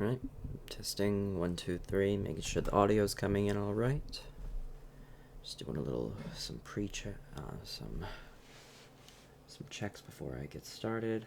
Alright, testing 1, 2, 3, making sure the audio's coming in alright. Just doing some pre-check, some checks before I get started.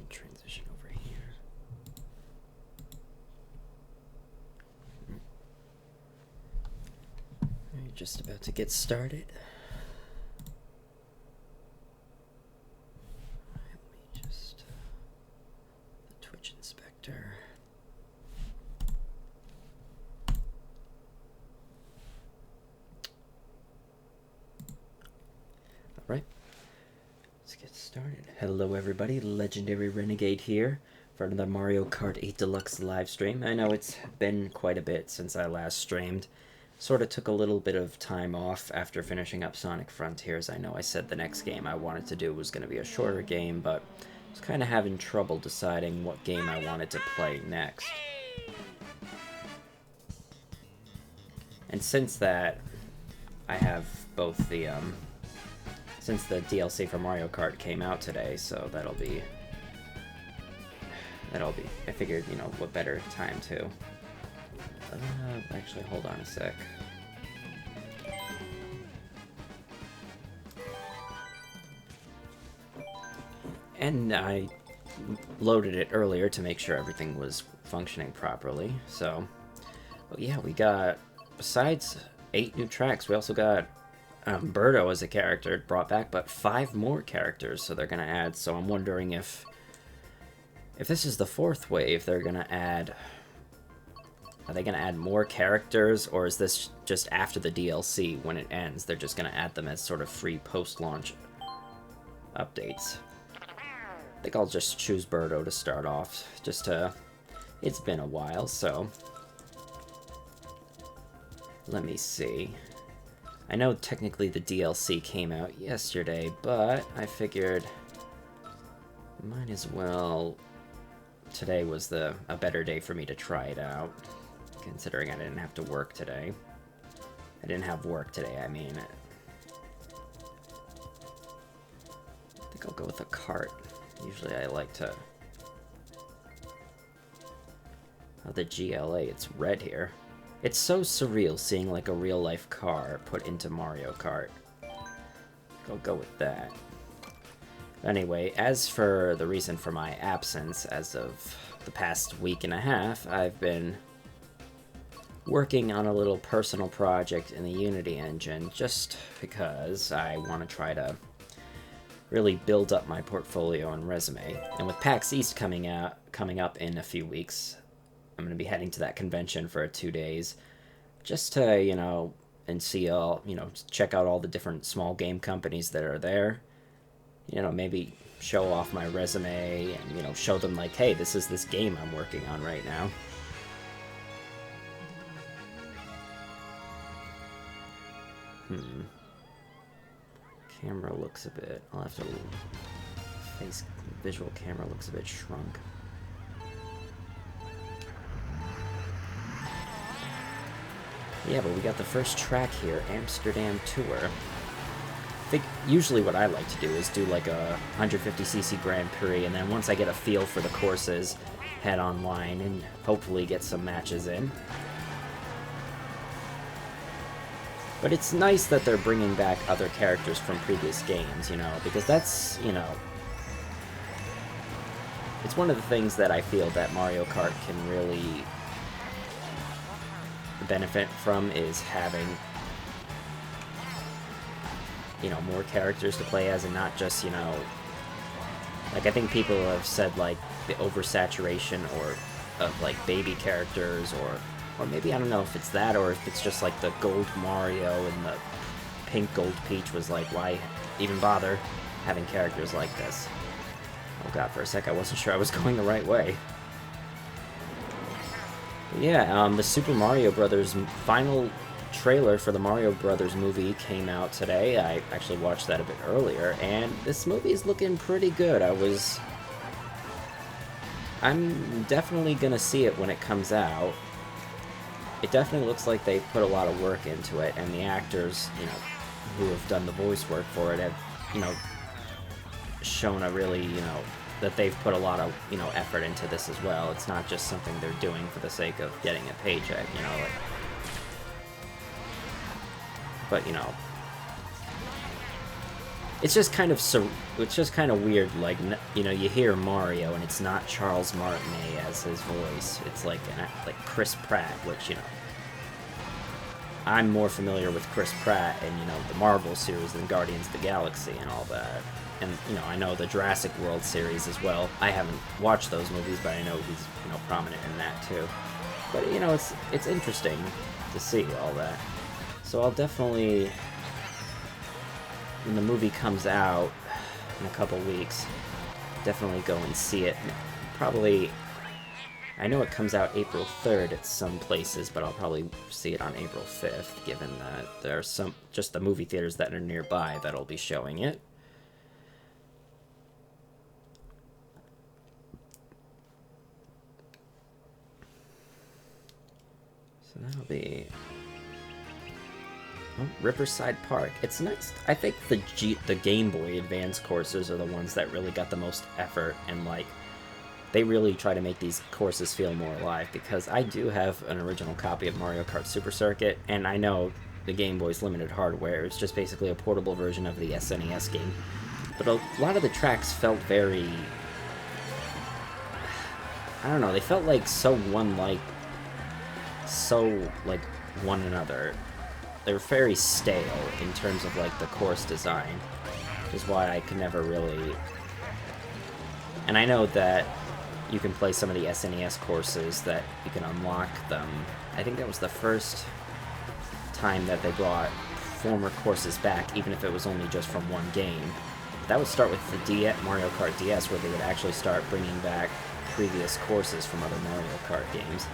Transition over here. Alright, just about to get started. Alright, let me just... the Twitch inspector. Alright. Let's get started. Hello everybody, Legendary Renegade here for another Mario Kart 8 Deluxe live stream. I know it's been quite a bit since I last streamed. Sort of took a little bit of time off after finishing up Sonic Frontiers. I know I said the next game I wanted to do was going to be a shorter game, but I was kind of having trouble deciding what game I wanted to play next. And since that, I have both the, since the DLC for Mario Kart came out today, so that'll be, I figured, you know, what better time to, actually, hold on a sec. And I loaded it earlier to make sure everything was functioning properly, so, well, yeah, we got, besides 8 new tracks, we also got Birdo as a character brought back, but 5 more characters, so they're gonna add. So I'm wondering if this is the 4th wave, they're gonna add. Are they gonna add more characters, or is this just after the DLC when it ends? They're just gonna add them as sort of free post-launch updates. I think I'll just choose Birdo to start off, just to. It's been a while, so let me see. I know technically the DLC came out yesterday, but I figured might as well. Today was a better day for me to try it out, considering I didn't have to work today. I didn't have work today, I mean. I think I'll go with a cart. Usually I like to. Oh, the GLA, it's red here. It's so surreal seeing like a real-life car put into Mario Kart. I'll go with that. Anyway, as for the reason for my absence, as of the past week and a half, I've been working on a little personal project in the Unity engine, just because I want to try to really build up my portfolio and resume. And with PAX East coming up in a few weeks, I'm going to be heading to that convention for 2 days, just to, you know, and see all, you know, check out all the different small game companies that are there. you know, maybe show off my resume and, you know, show them like, hey, this is this game I'm working on right now. Camera looks a bit, I'll have to, face visual camera looks a bit shrunk. Yeah, but we got the first track here, Amsterdam Tour. I think usually what I like to do is do like a 150cc Grand Prix, and then once I get a feel for the courses, head online and hopefully get some matches in. But it's nice that they're bringing back other characters from previous games, you know, because that's, you know, it's one of the things that I feel that Mario Kart can really benefit from, is having, you know, more characters to play as, and not just, you know, like, I think people have said, like, the oversaturation or of, like, baby characters, or maybe, I don't know if it's that, or if it's just, like, the gold Mario and the pink gold Peach was like, why even bother having characters like this? Oh god, for a sec I wasn't sure I was going the right way. But yeah, the Super Mario Brothers final trailer for the Mario Brothers movie came out today. I actually watched that a bit earlier, and this movie is looking pretty good. I'm definitely gonna see it when it comes out. It definitely looks like they put a lot of work into it, and the actors, you know, who have done the voice work for it have, you know, shown a really, you know, that they've put a lot of, you know, effort into this as well. It's not just something they're doing for the sake of getting a paycheck, you know, like, but, you know, it's just kind of weird, like, you know, you hear Mario and it's not Charles Martinet as his voice. It's like Chris Pratt, which, you know, I'm more familiar with Chris Pratt and, you know, the Marvel series than Guardians of the Galaxy and all that. And, you know, I know the Jurassic World series as well. I haven't watched those movies, but I know he's, you know, prominent in that too. But, you know, it's interesting to see all that. So I'll definitely, when the movie comes out in a couple weeks, definitely go and see it. Probably, I know it comes out April 3rd at some places, but I'll probably see it on April 5th, given that there are some, just the movie theaters that are nearby that'll be showing it. So that'll be... Oh, Riverside Park. It's nice. I think the Game Boy Advance courses are the ones that really got the most effort, and, like, they really try to make these courses feel more alive, because I do have an original copy of Mario Kart Super Circuit, and I know the Game Boy's limited hardware. It's just basically a portable version of the SNES game. But a lot of the tracks felt very... I don't know, they felt like so like one another. They're very stale in terms of, like, the course design, which is why I could never really... And I know that you can play some of the SNES courses, that you can unlock them. I think that was the first time that they brought former courses back, even if it was only just from one game. That would start with the Mario Kart DS, where they would actually start bringing back previous courses from other Mario Kart games.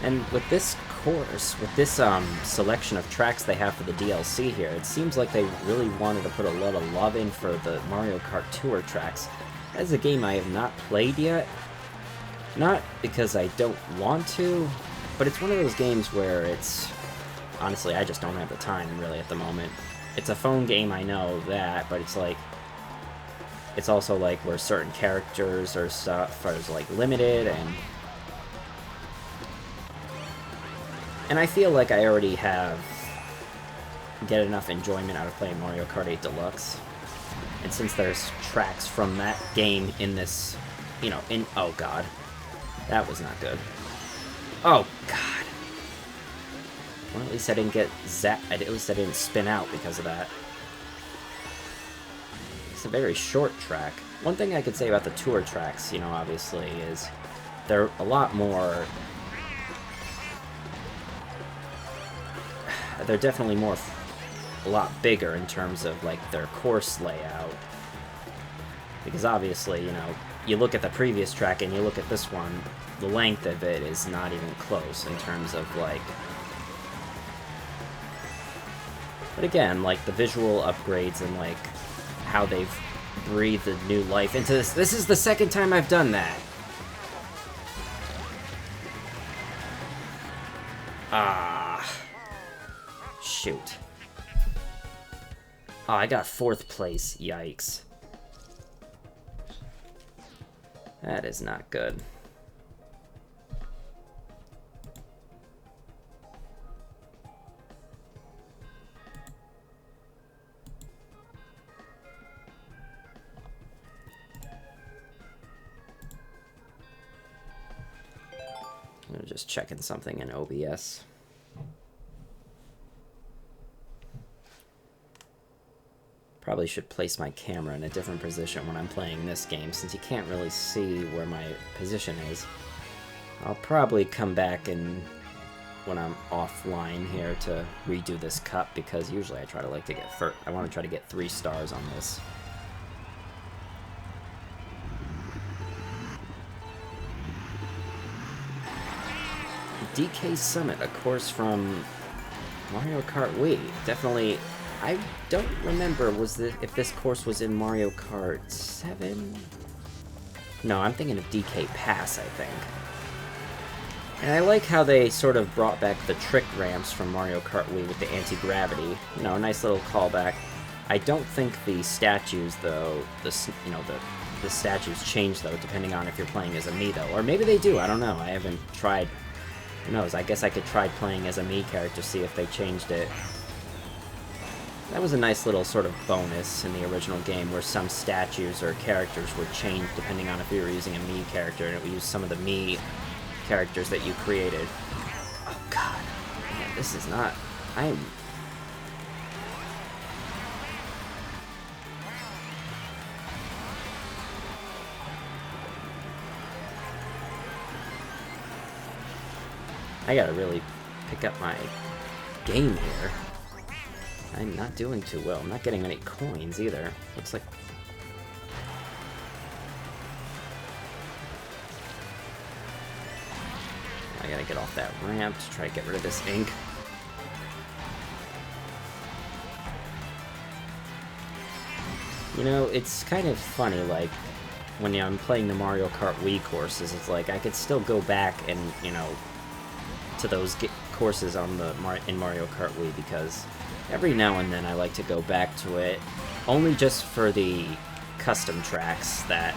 And with this course, with this selection of tracks they have for the DLC here, it seems like they really wanted to put a lot of love in for the Mario Kart Tour tracks. That's a game I have not played yet. Not because I don't want to, but it's one of those games where it's... Honestly, I just don't have the time, really, at the moment. It's a phone game, I know that, but it's like... It's also like where certain characters or stuff are, like, limited, and I feel like I already get enough enjoyment out of playing Mario Kart 8 Deluxe. And since there's tracks from that game in this, you know, oh god. That was not good. Oh god. Well, at least I didn't get zapped. At least I didn't spin out because of that. It's a very short track. One thing I could say about the tour tracks, you know, obviously, is they're a lot more... They're definitely more a lot bigger in terms of like their course layout. Because obviously, you know, you look at the previous track and you look at this one, the length of it is not even close in terms of like... But again, like the visual upgrades and like how they've breathed a new life into this. This is the second time I've done that. Ah. Shoot. Oh, I got 4th place. Yikes. That is not good. I'm just checking something in OBS. Probably should place my camera in a different position when I'm playing this game, since you can't really see where my position is. I'll probably come back and when I'm offline here to redo this cup, because usually I try to like to get I want to try to get 3 stars on this. DK Summit, a course from Mario Kart Wii. Definitely, I don't remember if this course was in Mario Kart 7? No, I'm thinking of DK Pass, I think. And I like how they sort of brought back the trick ramps from Mario Kart Wii with the anti-gravity. You know, a nice little callback. I don't think the statues, though, the statues change, though, depending on if you're playing as a Mii, though. Or maybe they do, I don't know. I haven't tried. Who knows? I guess I could try playing as a Mii character, see if they changed it. That was a nice little sort of bonus in the original game, where some statues or characters would change depending on if you were using a Mii character, and it would use some of the Mii characters that you created. Oh god. Man, this is not... I gotta really pick up my game here. I'm not doing too well. I'm not getting many coins either. Looks like... I gotta get off that ramp to try to get rid of this ink. You know, it's kind of funny, like, when I'm playing the Mario Kart Wii courses, it's like I could still go back and, you know, to those courses on in Mario Kart Wii, because every now and then I like to go back to it, only just for the custom tracks that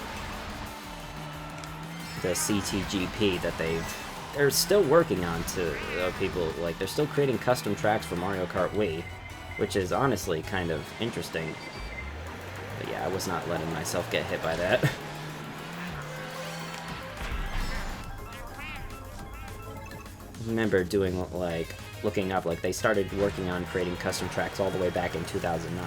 the CTGP that they're still working on to people, like, they're still creating custom tracks for Mario Kart Wii, which is honestly kind of interesting. But yeah, I was not letting myself get hit by that. I remember doing, like, looking up, like, they started working on creating custom tracks all the way back in 2009.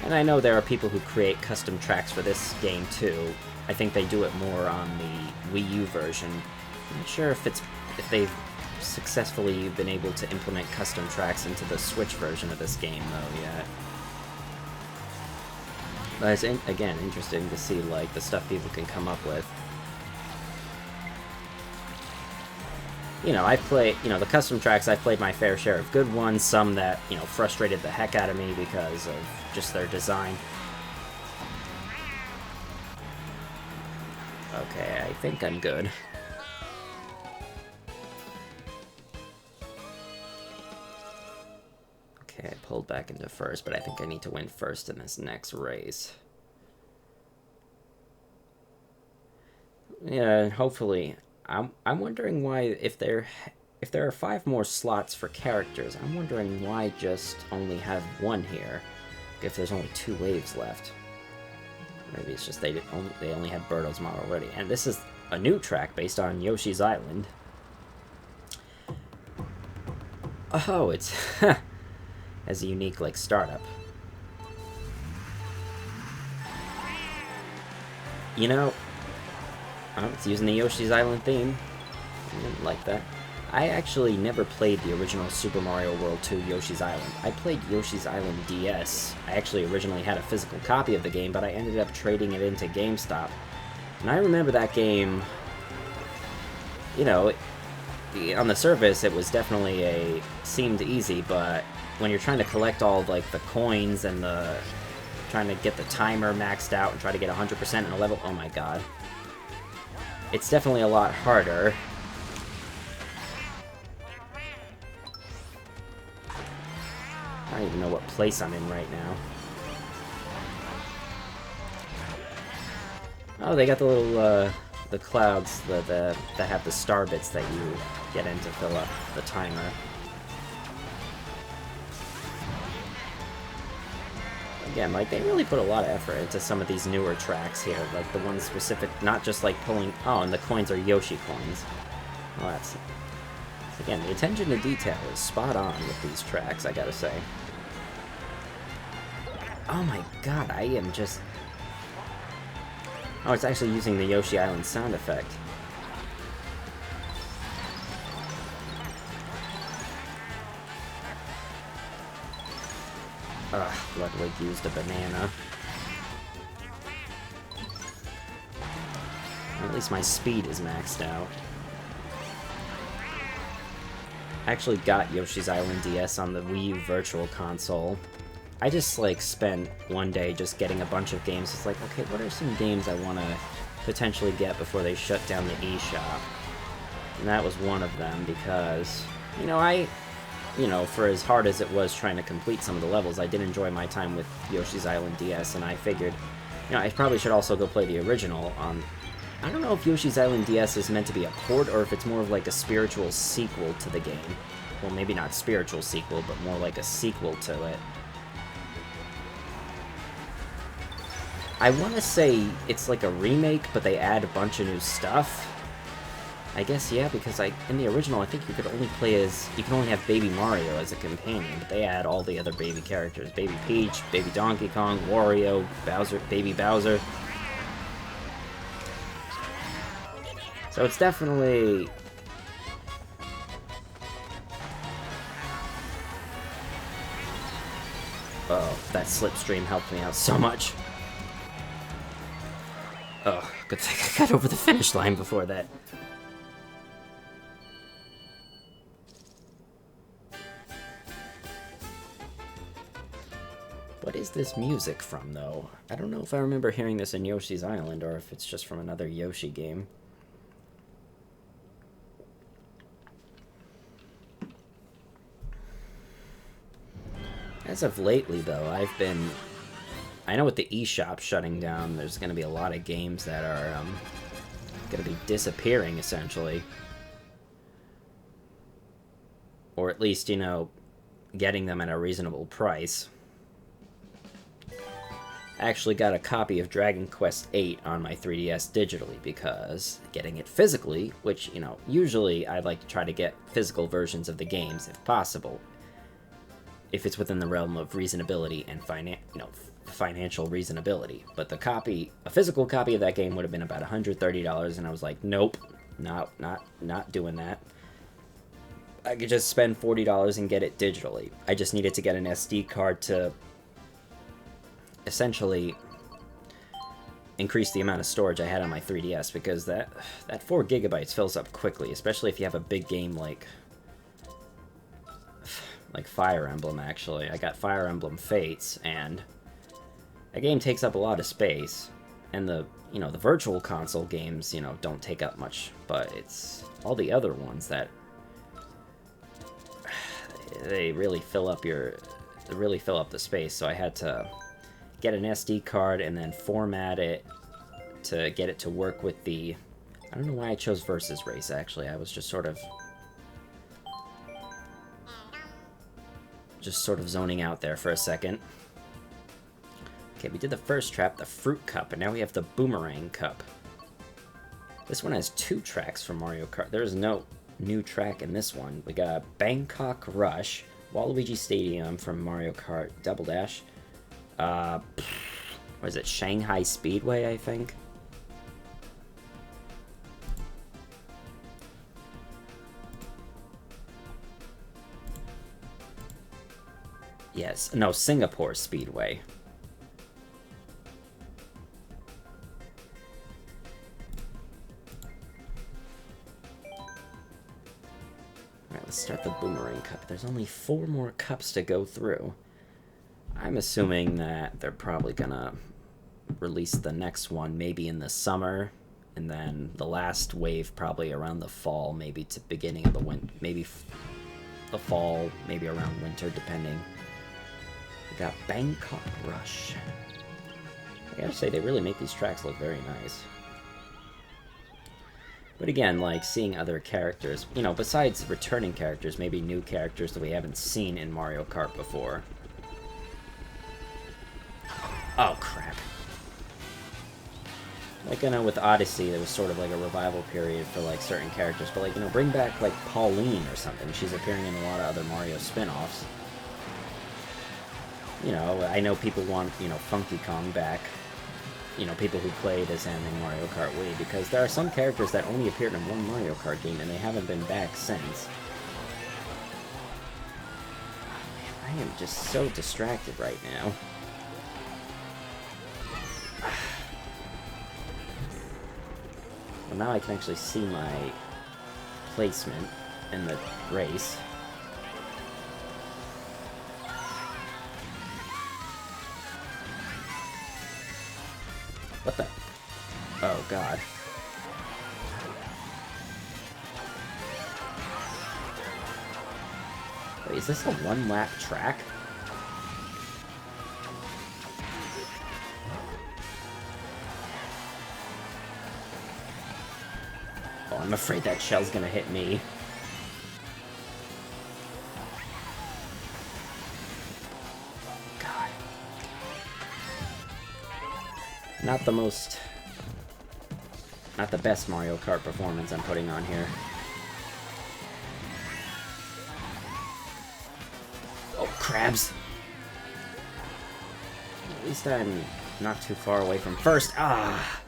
And I know there are people who create custom tracks for this game, too. I think they do it more on the Wii U version. I'm not sure if they've successfully been able to implement custom tracks into the Switch version of this game, though, yet. But it's, again, interesting to see, like, the stuff people can come up with. You know, the custom tracks, I've played my fair share of good ones, some that, you know, frustrated the heck out of me because of just their design. Okay, I think I'm good. Okay, I pulled back into first, but I think I need to win first in this next race. Yeah, hopefully... I'm wondering why, if there are 5 more slots for characters, I'm wondering why just only have 1 here, if there's only 2 waves left. Maybe it's just they only had Birdo's mod already. And this is a new track based on Yoshi's Island. Oh, it's has a unique, like, startup. You know, oh, it's using the Yoshi's Island theme. I didn't like that. I actually never played the original Super Mario World 2 Yoshi's Island. I played Yoshi's Island DS. I actually originally had a physical copy of the game, but I ended up trading it into GameStop. And I remember that game, you know, on the surface it was definitely seemed easy, but when you're trying to collect all like the coins and trying to get the timer maxed out and try to get 100% in a level, oh my god. It's definitely a lot harder. I don't even know what place I'm in right now. Oh, they got the little, the clouds that have the star bits that you get in to fill up the timer. Again, like, they really put a lot of effort into some of these newer tracks here, like the ones specific, not just like pulling, oh, and the coins are Yoshi coins. Well, that's, again, the attention to detail is spot on with these tracks, I gotta say. Oh my god, I am just... Oh, it's actually using the Yoshi Island sound effect. Ugh, Ludwig used a banana. Well, at least my speed is maxed out. I actually got Yoshi's Island DS on the Wii U Virtual Console. I just, like, spent one day just getting a bunch of games. It's like, okay, what are some games I want to potentially get before they shut down the eShop? And that was one of them, because, you know, for as hard as it was trying to complete some of the levels, I did enjoy my time with Yoshi's Island DS, and I figured, you know, I probably should also go play the original on... I don't know if Yoshi's Island DS is meant to be a port, or if it's more of like a spiritual sequel to the game. Well, maybe not spiritual sequel, but more like a sequel to it. I want to say it's like a remake, but they add a bunch of new stuff. I guess, yeah, because in the original, I think you could only have Baby Mario as a companion, but they add all the other baby characters. Baby Peach, Baby Donkey Kong, Wario, Bowser, Baby Bowser. So it's definitely... Oh, that slipstream helped me out so much. Oh, good thing I got over the finish line before that. What is this music from, though? I don't know if I remember hearing this in Yoshi's Island, or if it's just from another Yoshi game. As of lately, though, I know with the eShop shutting down, there's going to be a lot of games that are going to be disappearing, essentially. Or at least, you know, getting them at a reasonable price. I actually got a copy of Dragon Quest VIII on my 3DS digitally, because getting it physically, which, you know, usually I like to try to get physical versions of the games if possible, if it's within the realm of reasonability and financial reasonability. But a physical copy of that game would have been about $130, and I was like, nope, not doing that. I could just spend $40 and get it digitally. I just needed to get an SD card to essentially increase the amount of storage I had on my 3DS, because that 4 gigabytes fills up quickly, especially if you have a big game like Fire Emblem. Actually, I got Fire Emblem Fates, and that game takes up a lot of space, and the virtual console games, you know, don't take up much, but it's all the other ones that they really fill up the space. So I had to get an SD card and then format it to get it to work with the... I don't know why I chose Versus Race, actually. I was just sort of zoning out there for a second. Okay, we did the first trap, the Fruit Cup, and now we have the Boomerang Cup. This one has 2 tracks from Mario Kart. There is no new track in this one. We got Bangkok Rush, Waluigi Stadium from Mario Kart Double Dash. What is it? Shanghai Speedway, I think. Yes, no, Singapore Speedway. Alright, let's start the Boomerang Cup. There's only 4 more cups to go through. I'm assuming that they're probably gonna release the next one maybe in the summer, and then the last wave probably around the fall, maybe to beginning of the winter, maybe the fall, maybe around winter, depending. We got Bangkok Rush. I gotta say, they really make these tracks look very nice. But again, like, seeing other characters, you know, besides returning characters, maybe new characters that we haven't seen in Mario Kart before. Oh, crap. Like, I know with Odyssey, there was sort of like a revival period for, like, certain characters, but, like, you know, bring back, like, Pauline or something. She's appearing in a lot of other Mario spin-offs. You know, I know people want, you know, Funky Kong back. You know, people who played as him in Mario Kart Wii, because there are some characters that only appeared in one Mario Kart game, and they haven't been back since. Oh, man, I am just so distracted right now. Well, now I can actually see my placement in the race. What the? Oh, God. Wait, is this a one-lap track? Oh, I'm afraid that shell's gonna hit me. God. Not the best Mario Kart performance I'm putting on here. Oh, crabs! At least I'm not too far away from first. Ah!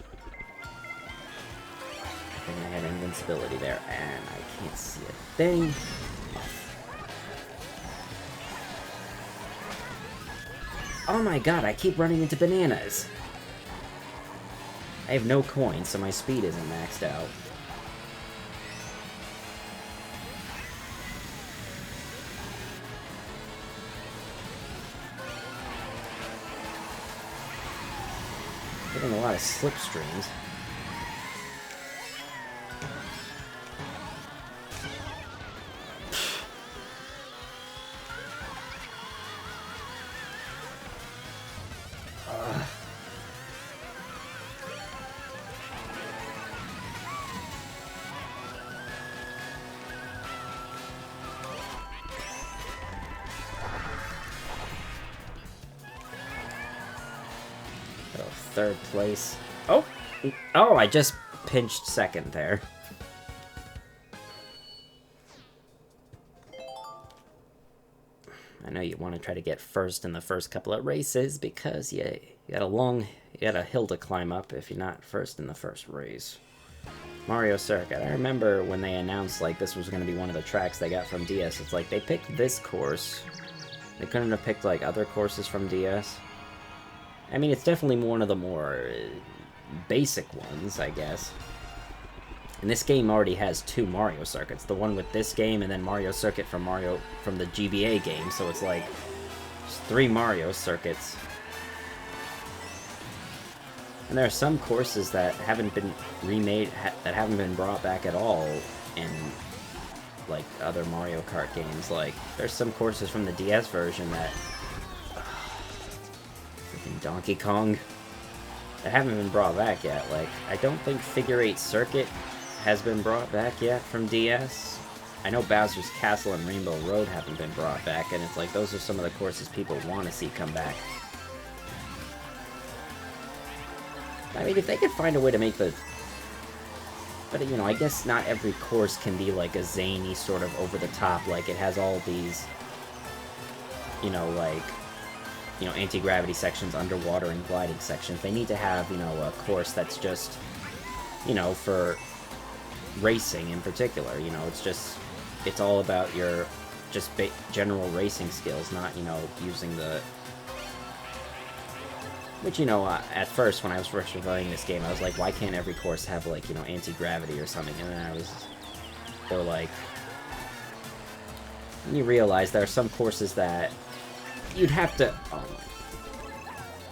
I think I had invincibility there, and I can't see a thing. Oh my god, I keep running into bananas! I have no coins, so my speed isn't maxed out. Getting a lot of slipstreams. Third place. Oh! Oh, I just pinched second there. I know you want to try to get first in the first couple of races because you got a hill to climb up if you're not first in the first race. Mario Circuit. I remember when they announced like this was going to be one of the tracks they got from DS. It's like they picked this course. They couldn't have picked like other courses from DS. I mean, it's definitely one of the more basic ones, I guess. And this game already has 2 Mario circuits. The one with this game, and then Mario Circuit from the GBA game. So it's like just 3 Mario circuits. And there are some courses that haven't been remade, that haven't been brought back at all in like other Mario Kart games. Like there's some courses from the DS version that. Donkey Kong that haven't been brought back yet. Like, I don't think Figure 8 Circuit has been brought back yet from DS. I know Bowser's Castle and Rainbow Road haven't been brought back, and it's like those are some of the courses people want to see come back. I mean, if they could find a way to make the... But, you know, I guess not every course can be like a zany sort of over-the-top, like it has all these, you know, like... you know, anti-gravity sections, underwater and gliding sections. They need to have, you know, a course that's just, you know, for racing in particular. You know, it's all about your just general racing skills, not, you know, using the... Which, you know, at first, when I was first reviewing this game, I was like, why can't every course have, like, you know, anti-gravity or something? And then I was... Or, like... And you realize there are some courses that you'd have to...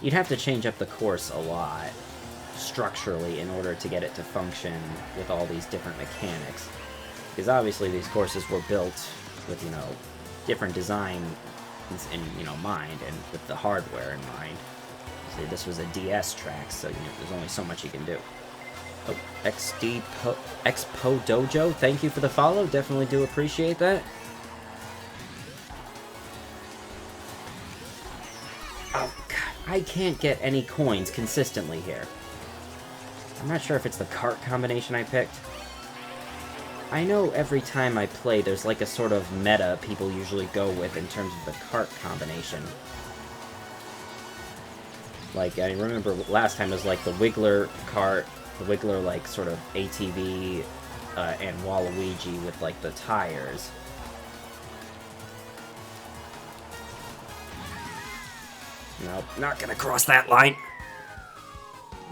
You'd have to change up the course a lot, structurally, in order to get it to function with all these different mechanics. Because obviously these courses were built with, you know, different design in, you know, mind, and with the hardware in mind. See, this was a DS track, so, you know, there's only so much you can do. Oh, Expo Dojo, thank you for the follow, definitely do appreciate that. Oh, God, I can't get any coins consistently here. I'm not sure if it's the cart combination I picked. I know every time I play, there's like a sort of meta people usually go with in terms of the cart combination. Like, I remember last time it was like the Wiggler cart, the Wiggler like sort of ATV, and Waluigi with like the tires. Nope, not gonna cross that line.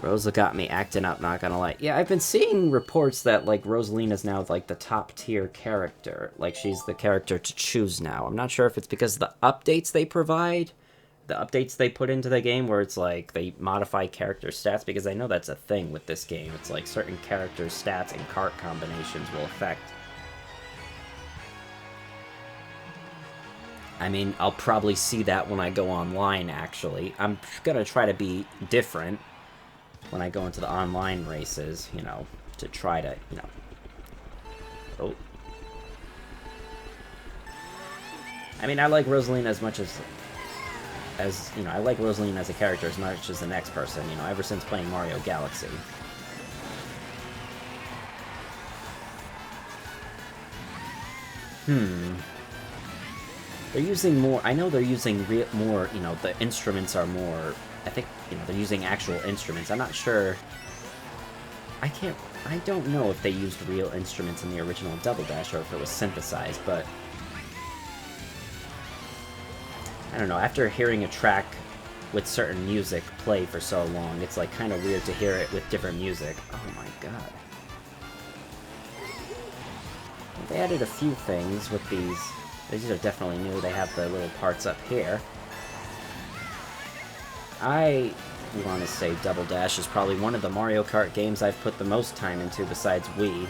Rosa got me acting up, not gonna lie. Yeah, I've been seeing reports that, like, Rosalina's now, like, the top-tier character. Like, she's the character to choose now. I'm not sure if it's because of the updates they provide, the updates they put into the game, where it's, like, they modify character stats, because I know that's a thing with this game. It's, like, certain character stats and cart combinations will affect. I mean, I'll probably see that when I go online, actually. I'm gonna try to be different when I go into the online races, you know, to try to, you know... Oh. I mean, I like Rosalina as much as, you know, I like Rosalina as a character as much as the next person, you know, ever since playing Mario Galaxy. They're using more, I know they're using more, you know, the instruments are more, I think, you know, they're using actual instruments. I'm not sure, I don't know if they used real instruments in the original Double Dash or if it was synthesized, but I don't know, after hearing a track with certain music play for so long, it's like kind of weird to hear it with different music. Oh my god. They added a few things with these. These are definitely new. They have the little parts up here. I want to say Double Dash is probably one of the Mario Kart games I've put the most time into besides Wii.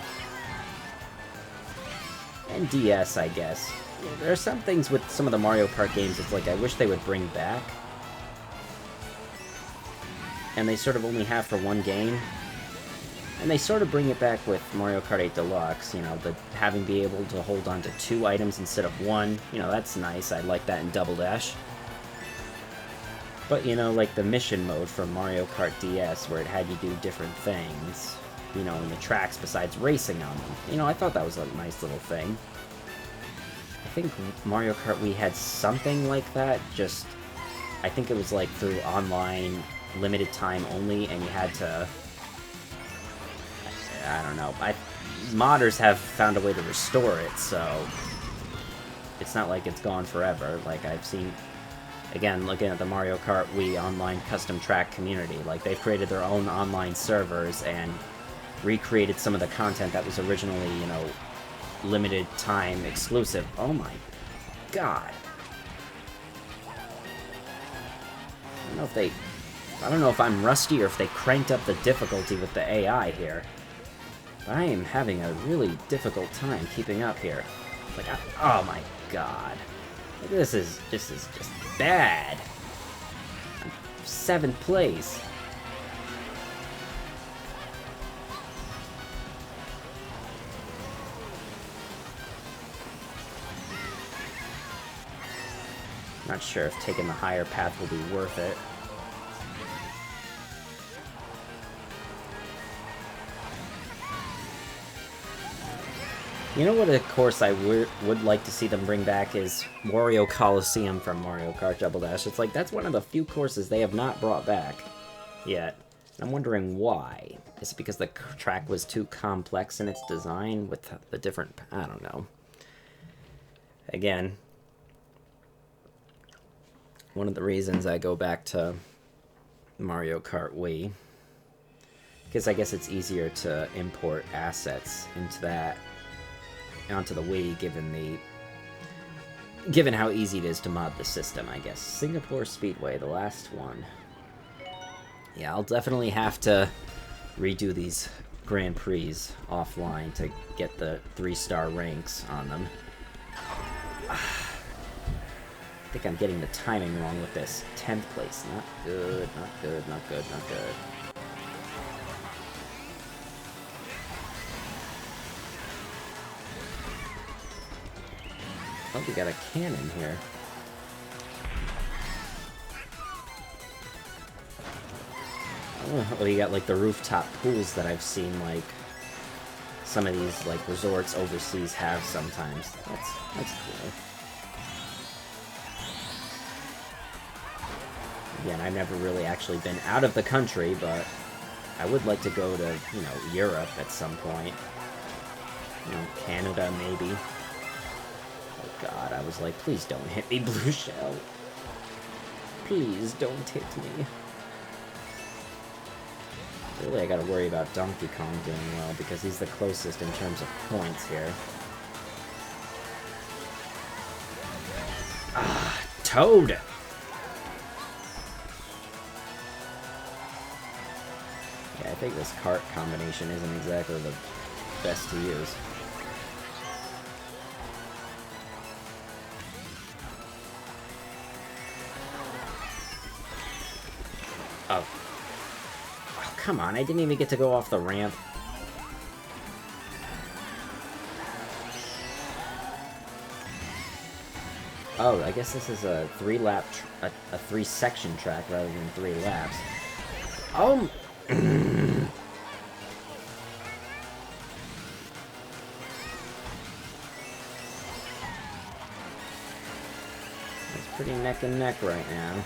And DS, I guess. There are some things with some of the Mario Kart games it's like I wish they would bring back. And they sort of only have for one game. And they sort of bring it back with Mario Kart 8 Deluxe, you know, the having be able to hold on to 2 items instead of 1. You know, that's nice. I like that in Double Dash. But, you know, like the mission mode from Mario Kart DS, where it had you do different things, you know, in the tracks besides racing on them. You know, I thought that was a nice little thing. I think Mario Kart Wii had something like that, just... I think it was, like, through online, limited time only, and you had to... I don't know. Modders have found a way to restore it, so it's not like it's gone forever. Like, I've seen, again, looking at the Mario Kart Wii online custom track community, like, they've created their own online servers and recreated some of the content that was originally, you know, limited time exclusive. Oh my god. I don't know if I'm rusty or if they cranked up the difficulty with the AI here. I am having a really difficult time keeping up here. Like, oh my god. This is just bad. I'm 7th place. Not sure if taking the higher path will be worth it. You know what a course I would like to see them bring back is Wario Coliseum from Mario Kart Double Dash. It's like, that's one of the few courses they have not brought back yet. I'm wondering why. Is it because the track was too complex in its design with the different... I don't know. Again, one of the reasons I go back to Mario Kart Wii, because I guess it's easier to import assets into that onto the Wii, given how easy it is to mod the system, I guess. Singapore Speedway, the last one. Yeah, I'll definitely have to redo these Grand Prix offline to get the 3-star ranks on them. I think I'm getting the timing wrong with this. 10th place. Not good, not good, not good, not good. Oh, we got a cannon here. Oh, you got like the rooftop pools that I've seen like some of these like resorts overseas have sometimes. That's cool. Again, I've never really actually been out of the country, but I would like to go to, you know, Europe at some point. You know, Canada maybe. Oh god, I was like, please don't hit me, Blue Shell. Please don't hit me. Really, I gotta worry about Donkey Kong doing well, because he's the closest in terms of points here. Ah, Toad! Yeah, I think this cart combination isn't exactly the best to use. Oh. Oh, come on, I didn't even get to go off the ramp. Oh, I guess this is a 3-lap, a 3-section track rather than 3 laps. Oh! It's pretty neck and neck right now.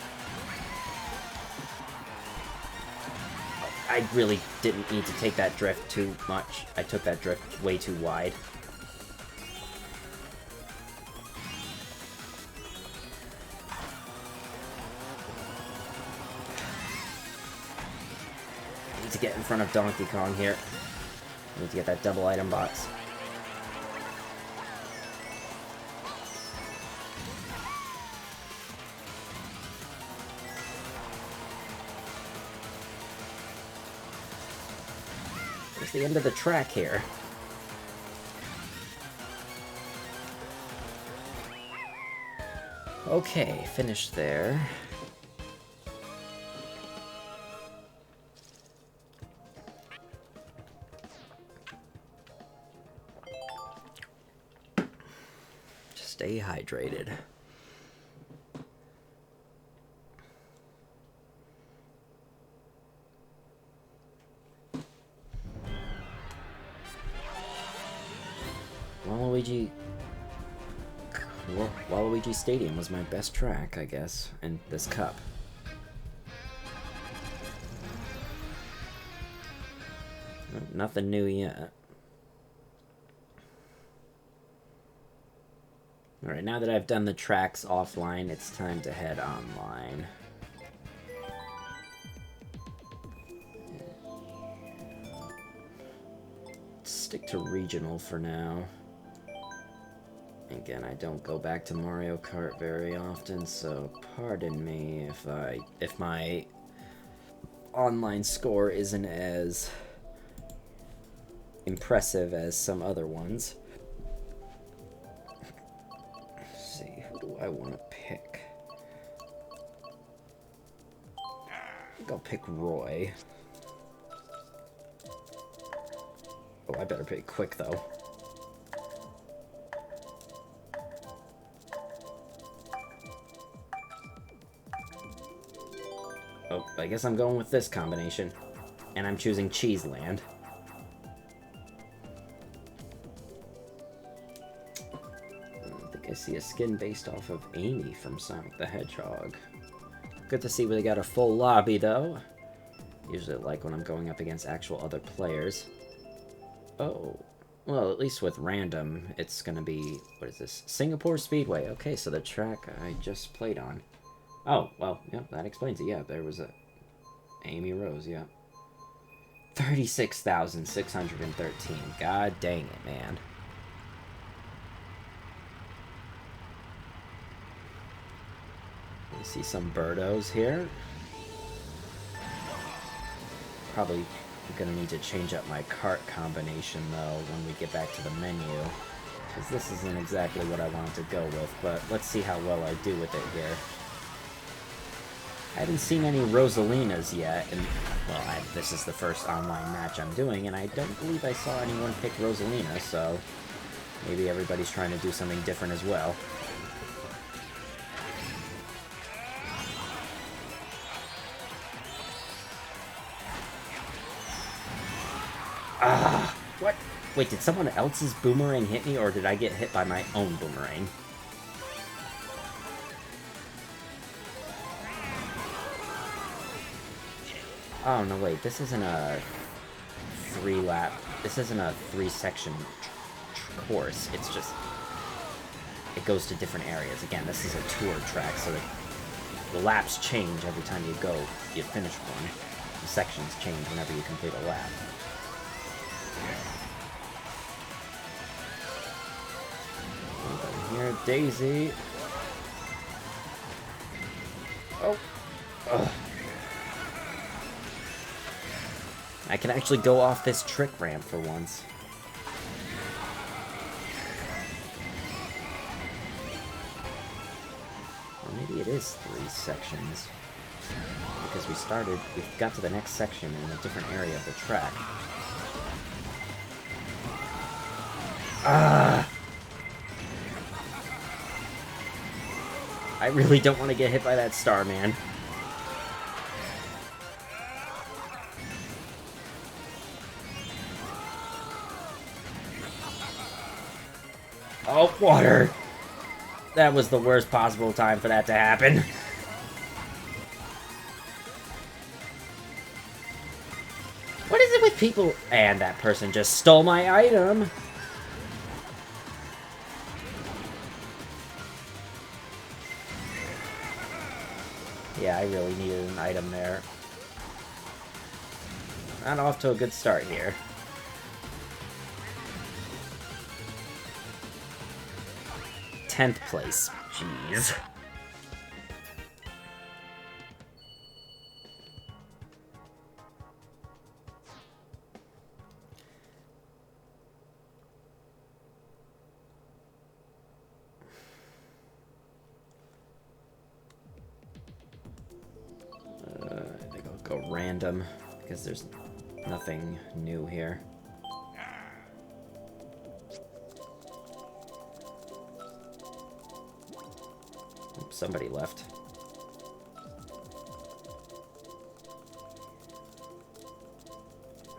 I really didn't need to take that drift too much. I took that drift way too wide. I need to get in front of Donkey Kong here. I need to get that double item box. The end of the track here. Okay, finished there. Just stay hydrated. Waluigi Stadium was my best track, I guess, in this cup. Nothing new yet. Alright, now that I've done the tracks offline, it's time to head online. Stick to regional for now. Again, I don't go back to Mario Kart very often, so pardon me if my online score isn't as impressive as some other ones. Let's see, who do I want to pick? I think I'll pick Roy. Oh, I better be quick though. Oh, I guess I'm going with this combination. And I'm choosing Cheeseland. I think I see a skin based off of Amy from Sonic the Hedgehog. Good to see they got a full lobby, though. Usually like when I'm going up against actual other players. Oh, Well, at least with random, it's gonna be... What is this? Singapore Speedway. Okay, so the track I just played on. Oh, well, yeah, that explains it. Yeah, there was a... Amy Rose, yeah. 36,613. God dang it, man. We see some birdos here. Probably gonna need to change up my cart combination, though, when we get back to the menu. Because this isn't exactly what I wanted to go with, but let's see how well I do with it here. I haven't seen any Rosalinas yet, and, well, this is the first online match I'm doing, and I don't believe I saw anyone pick Rosalina, so maybe everybody's trying to do something different as well. Ah! What? Wait, did someone else's boomerang hit me, or did I get hit by my own boomerang? Oh, no, wait, this isn't a 3-lap... This isn't a 3-section course, it's just... It goes to different areas. Again, this is a tour track, so the laps change every time you go. You finish one. The sections change whenever you complete a lap. Here, Daisy. Oh. Ugh. I can actually go off this trick ramp for once. Or maybe it is 3 sections. Because we got to the next section in a different area of the track. Ah! I really don't want to get hit by that star, man. Oh, water! That was the worst possible time for that to happen. What is it with people? And that person just stole my item! Yeah, I really needed an item there. Not off to a good start here. Tenth place. Jeez. I think I'll go random, because there's nothing new here. Oops, somebody left.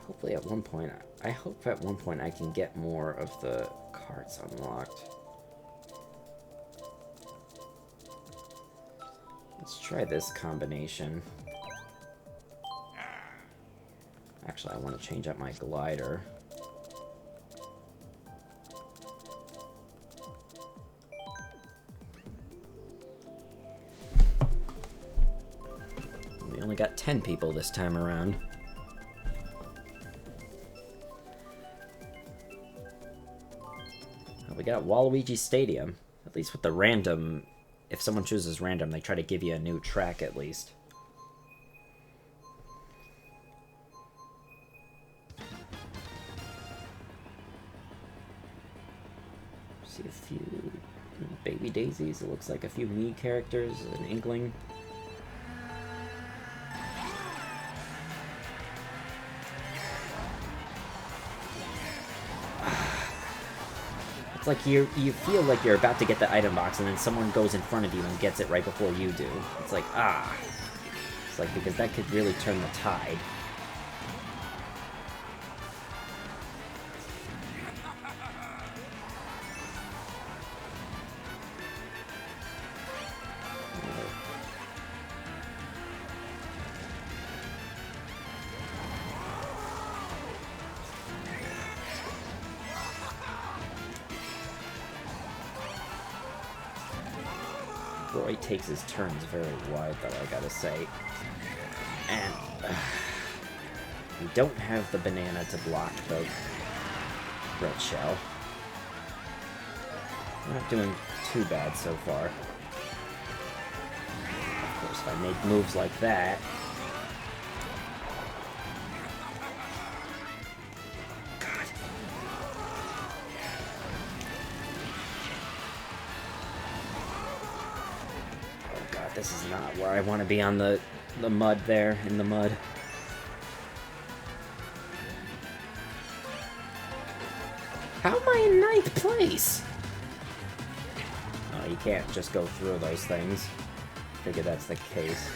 Hopefully at one point, I hope at one point I can get more of the carts unlocked. Let's try this combination. Actually, I want to change up my glider. We only got 10 people this time around. Well, we got Waluigi Stadium. At least with the random... If someone chooses random, they try to give you a new track at least. See a few baby daisies. It looks like a few Mii characters, an inkling. It's like you feel like you're about to get the item box, and then someone goes in front of you and gets it right before you do. It's like, ah. It's like, because that could really turn the tide. Roy takes his turns very wide, though, I gotta say. And we don't have the banana to block the red shell. We're not doing too bad so far. Of course, if I make moves like that... God. Oh god, this is not where I want to be on the mud there, in the mud. How am I in 9th place? Oh, you can't just go through those things. Figure that's the case.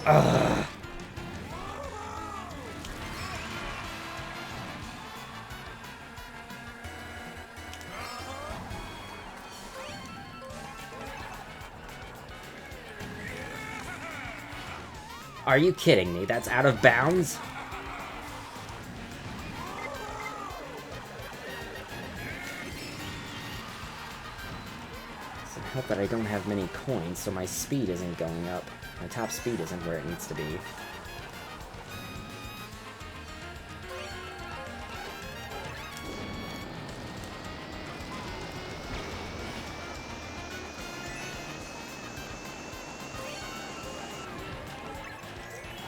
Ugh. Are you kidding me? That's out of bounds? Doesn't help that I don't have many coins, so my speed isn't going up. My top speed isn't where it needs to be.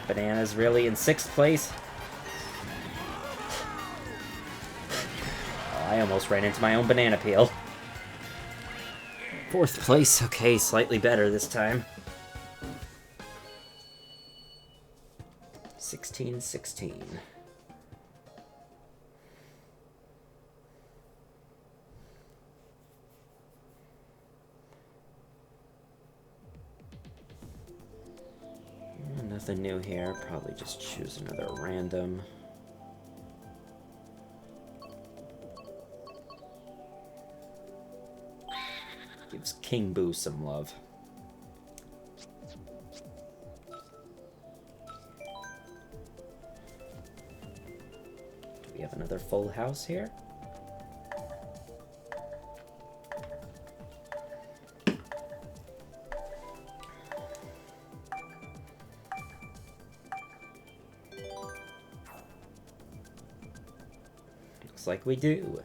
Banana's really in 6th place. Oh, I almost ran into my own banana peel. 4th place, okay, slightly better this time. 16-16. Nothing new here. Probably just choose another random. Gives King Boo some love. Do we have another full house here? Looks like we do.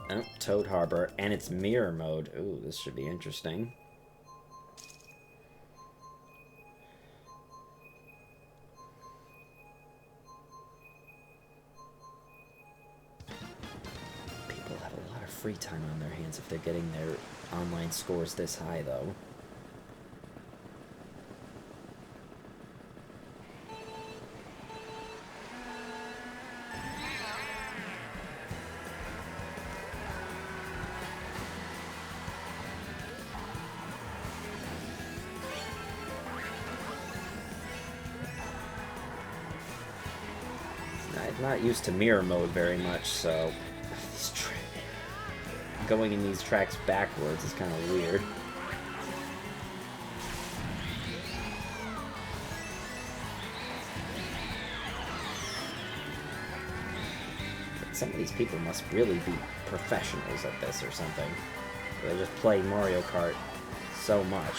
Oh, Toad Harbor, and it's mirror mode. Ooh, this should be interesting. People have a lot of free time on their hands if they're getting their online scores this high, though. I'm not used to mirror mode very much, so going in these tracks backwards is kind of weird. But some of these people must really be professionals at this or something. They just play Mario Kart so much.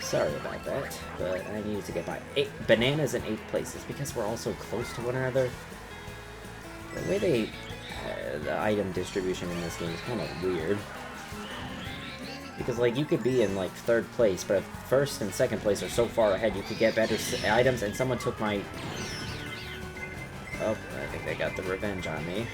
Sorry about that, but I needed to get by. Bananas in 8th place. It's because we're all so close to one another. The way they... the item distribution in this game is kind of weird. Because, like, you could be in, like, 3rd place, but if 1st and 2nd place are so far ahead, you could get better items, and someone took my... Oh, I think they got the revenge on me.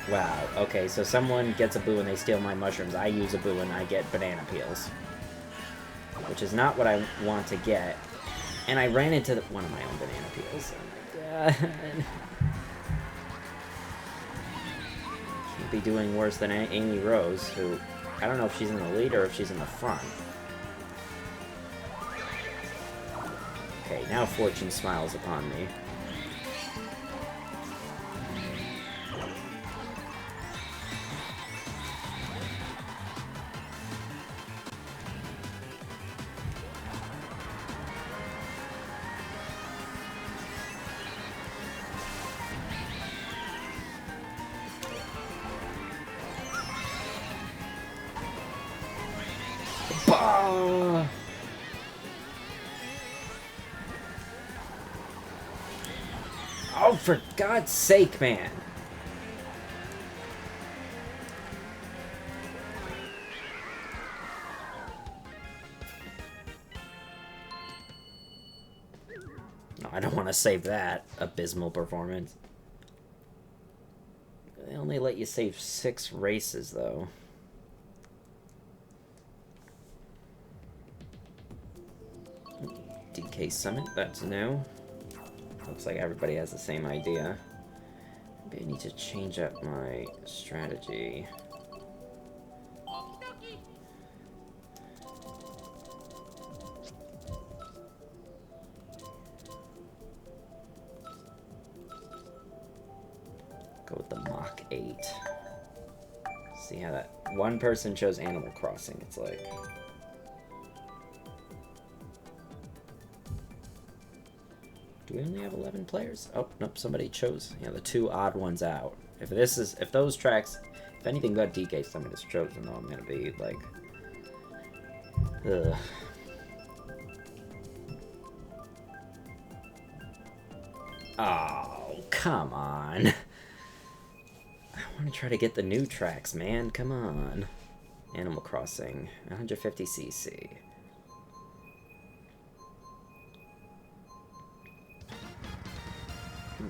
Wow, okay, so someone gets a boo and they steal my mushrooms. I use a boo and I get banana peels. Which is not what I want to get. And I ran into one of my own banana peels. Oh my god. Can't be doing worse than Amy Rose, who... I don't know if she's in the lead or if she's in the front. Okay, now fortune smiles upon me. Oh, for God's sake, man! No, I don't want to save that abysmal performance. They only let you save 6 races, though. DK Summit, that's new. Looks like everybody has the same idea. Maybe I need to change up my strategy. Go with the Mach 8. See how that... One person chose Animal Crossing, it's like... Do we only have 11 players? Oh, nope, somebody chose, the 2 odd ones out. If those tracks, if anything but DK Summit is chosen, though, I'm gonna be, like... Ugh. Oh, come on. I want to try to get the new tracks, man. Come on. Animal Crossing, 150cc.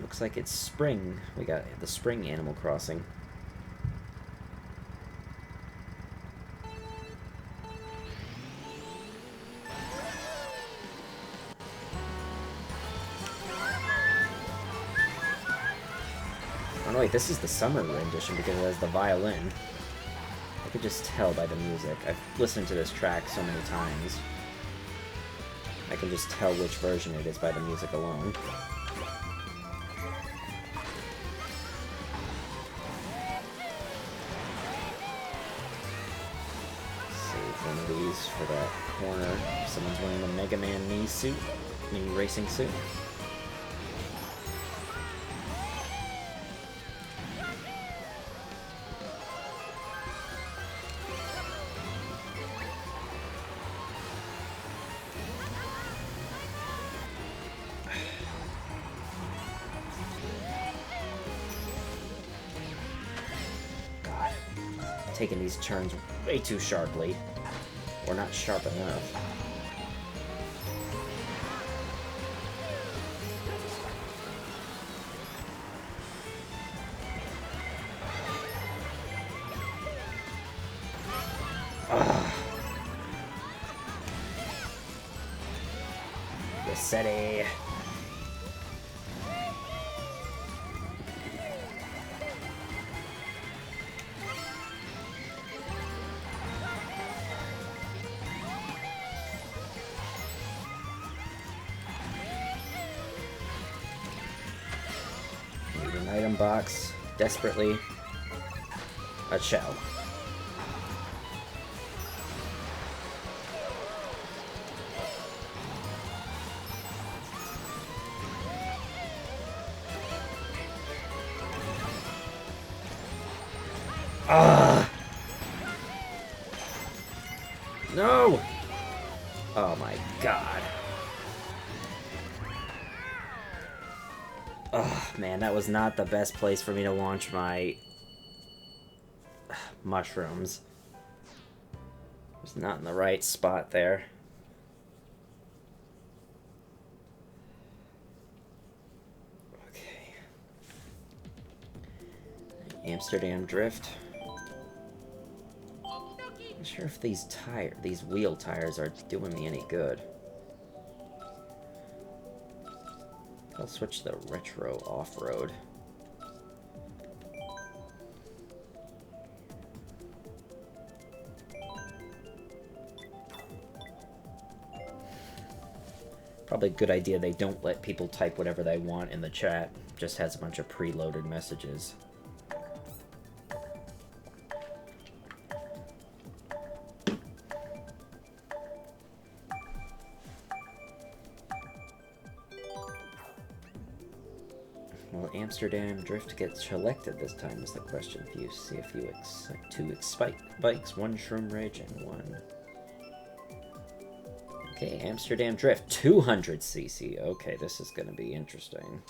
Looks like it's spring. We got the spring Animal Crossing. Oh no, wait, this is the summer rendition because it has the violin. I could just tell by the music. I've listened to this track so many times. I can just tell which version it is by the music alone. One of these for that corner. Someone's wearing the Mega Man Mii racing suit. God, taking these turns way too sharply. Or not sharp enough. Ugh. Resetti. Item box, desperately, a shell. Ah! No! Oh my god. Oh, man, that was not the best place for me to launch my mushrooms. It was not in the right spot there. Okay. Amsterdam Drift. Not sure if these wheel tires are doing me any good. I'll switch the retro off-road. Probably a good idea they don't let people type whatever they want in the chat. Just has a bunch of preloaded messages. Will Amsterdam Drift get selected this time is the question for you. See if you two bikes, one Shroom Ridge, and one... Okay, Amsterdam Drift, 200cc. Okay, this is going to be interesting.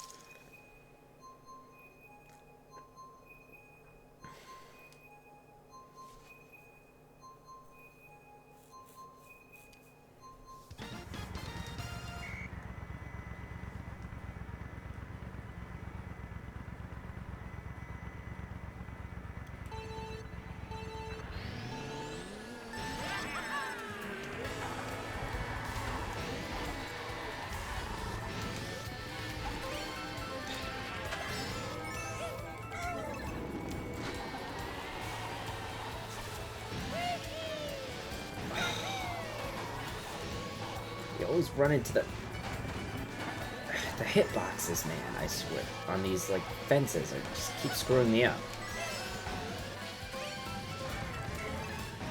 Always run into the hitboxes, man, I swear, on these, like, fences. It just keeps screwing me up.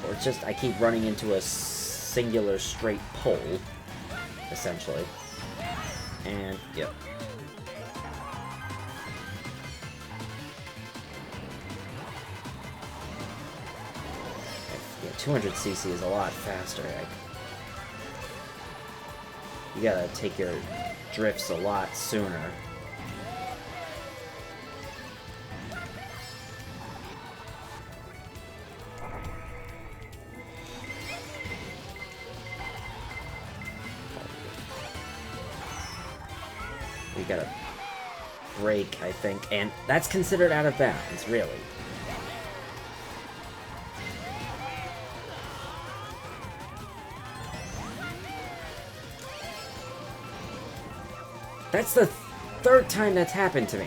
Or it's just, I keep running into a singular straight pole, essentially. And, yep. Yeah, 200cc is a lot faster. You gotta take your drifts a lot sooner. We gotta brake, I think, and that's considered out of bounds, really. That's the third time that's happened to me.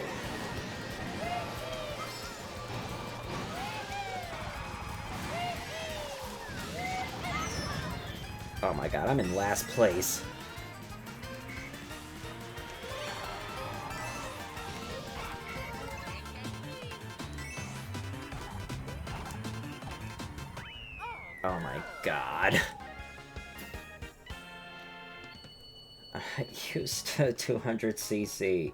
Oh my god, I'm in last place. Oh my god. I used 200cc.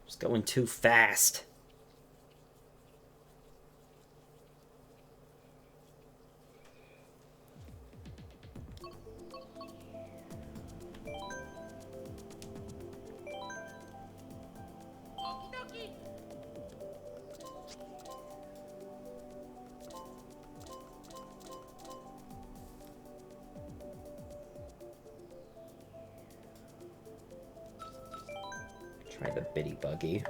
Just going too fast. Try the bitty buggy.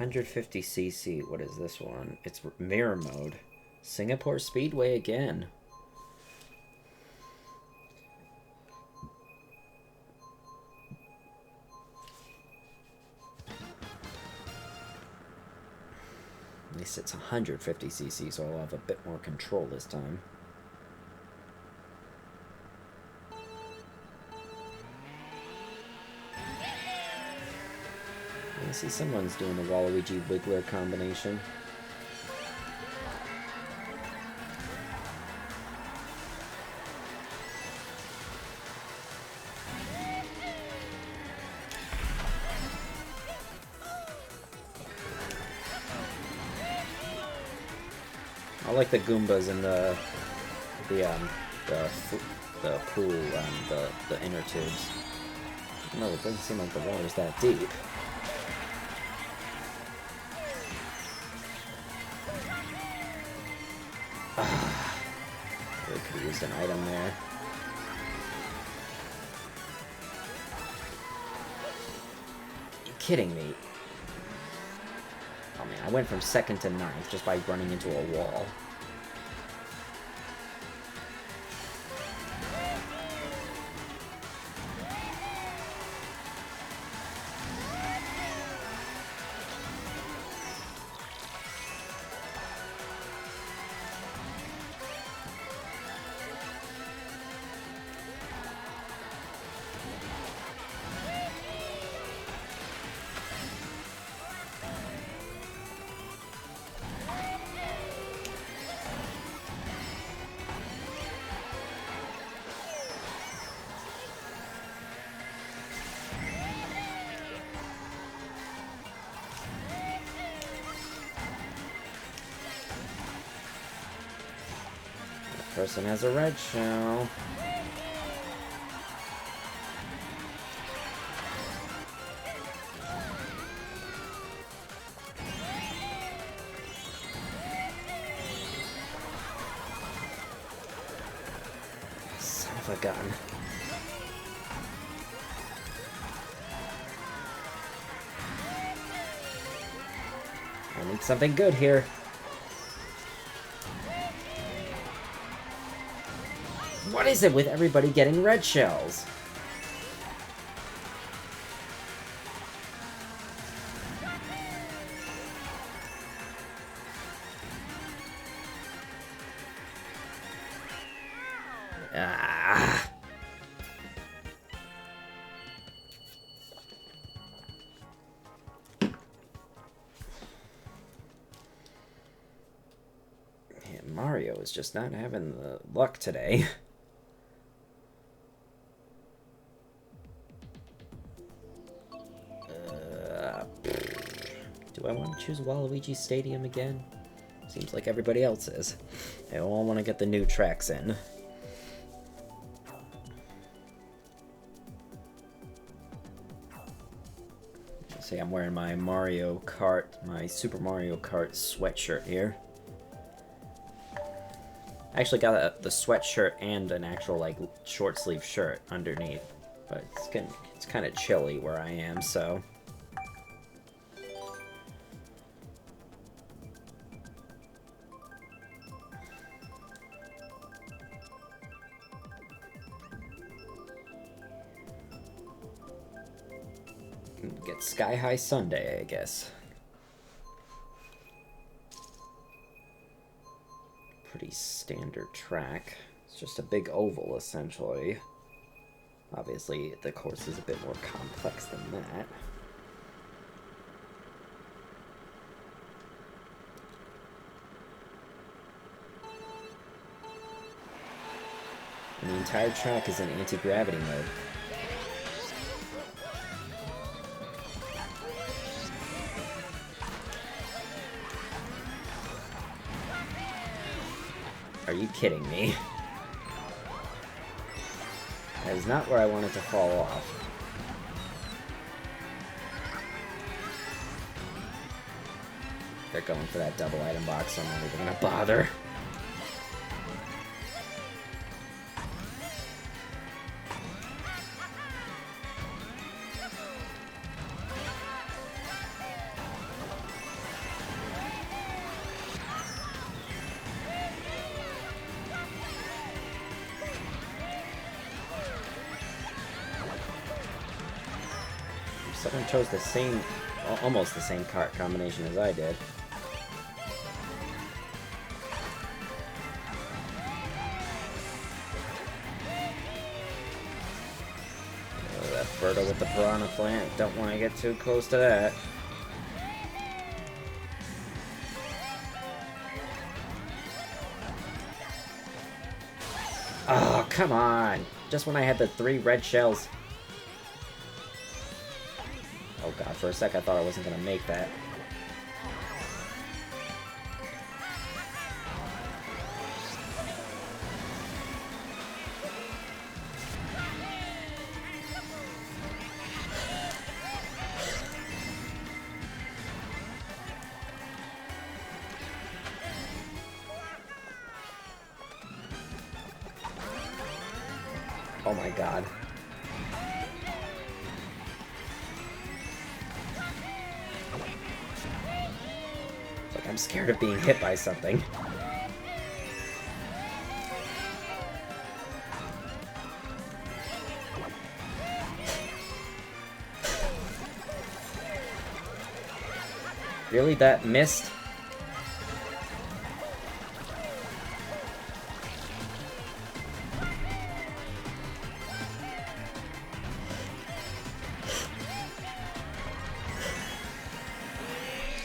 $150cc. What is this one? It's mirror mode. Singapore Speedway again. At least it's 150cc, so I'll have a bit more control this time. I see someone's doing the Waluigi Wiggler combination. like the Goombas in the pool, the inner tubes. No, it doesn't seem like the water's that deep. Really could have used an item there. You kidding me? Oh man, I went from 2nd to 9th just by running into a wall. Person has a red shell. Son of a gun. I need something good here. What is it with everybody getting red shells? Ah. Man, Mario is just not having the luck today. Do I want to choose Waluigi Stadium again? Seems like everybody else is. They all want to get the new tracks in. See, I'm wearing my Mario Kart, my Super Mario Kart sweatshirt here. I actually got the sweatshirt and an actual, like, short sleeve shirt underneath. But it's kind of chilly where I am, so... Get Sky High Sunday, I guess. Pretty standard track. It's just a big oval, essentially. Obviously, the course is a bit more complex than that. And the entire track is in anti-gravity mode. Are you kidding me? That is not where I wanted to fall off. They're going for that double item box, so I'm not even gonna bother. Someone chose the same, almost the same cart combination as I did. Oh, that Birdo with the piranha plant. Don't want to get too close to that. Oh, come on! Just when I had the 3 red shells. Oh god, for a sec I thought I wasn't gonna make that. Oh my god. Like, I'm scared of being hit by something. Really? That missed?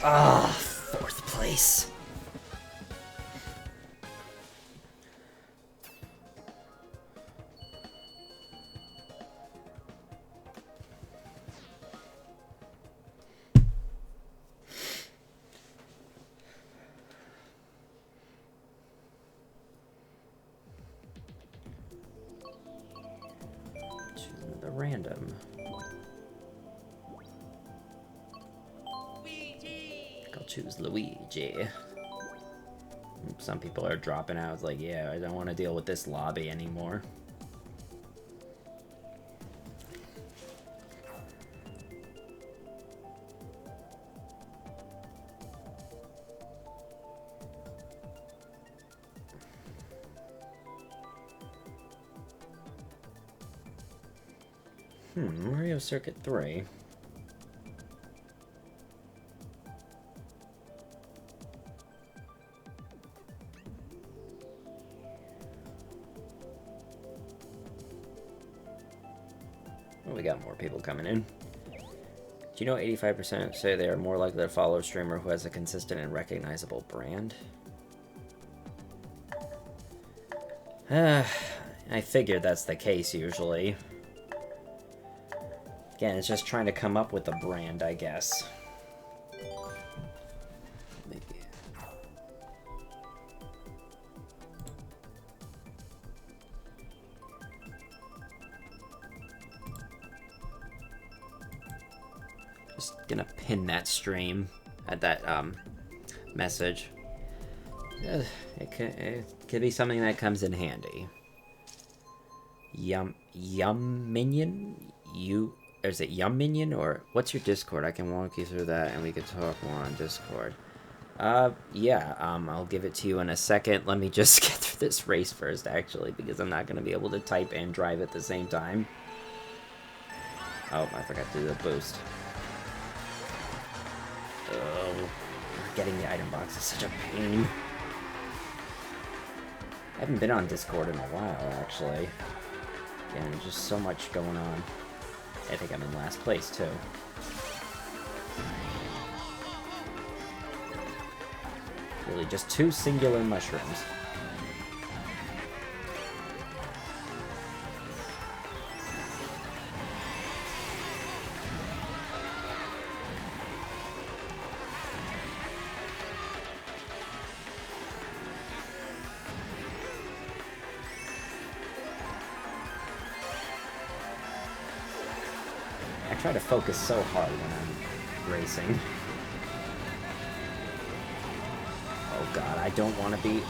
Ah, fourth place. The random. I'll choose Luigi. Some people are dropping out. It's like, yeah, I don't want to deal with this lobby anymore. Mario Circuit 3. Oh, we got more people coming in. Do you know 85% say they are more likely to follow a streamer who has a consistent and recognizable brand? I figured that's the case usually. Again, it's just trying to come up with a brand, I guess. Just gonna pin that stream at that message. It could be something that comes in handy. Yum Minion? Is it Yum Minion, or what's your Discord? I can walk you through that and we could talk more on Discord. Yeah, I'll give it to you in a second. Let me just get through this race first, actually, because I'm not going to be able to type and drive at the same time. Oh, I forgot to do the boost. Oh, getting the item box is such a pain. I haven't been on Discord in a while, actually. And there's just so much going on. I think I'm in last place, too. Really, just 2 singular mushrooms. I try to focus so hard when I'm racing. Oh god, I don't want to be...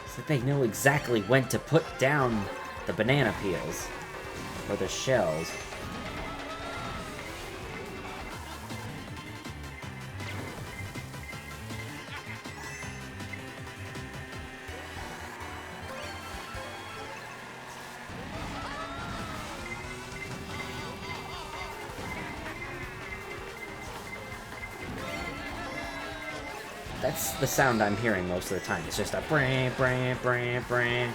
So they know exactly when to put down the banana peels. Or the shells. That's the sound I'm hearing most of the time. It's just a bran, bran, bran, bran.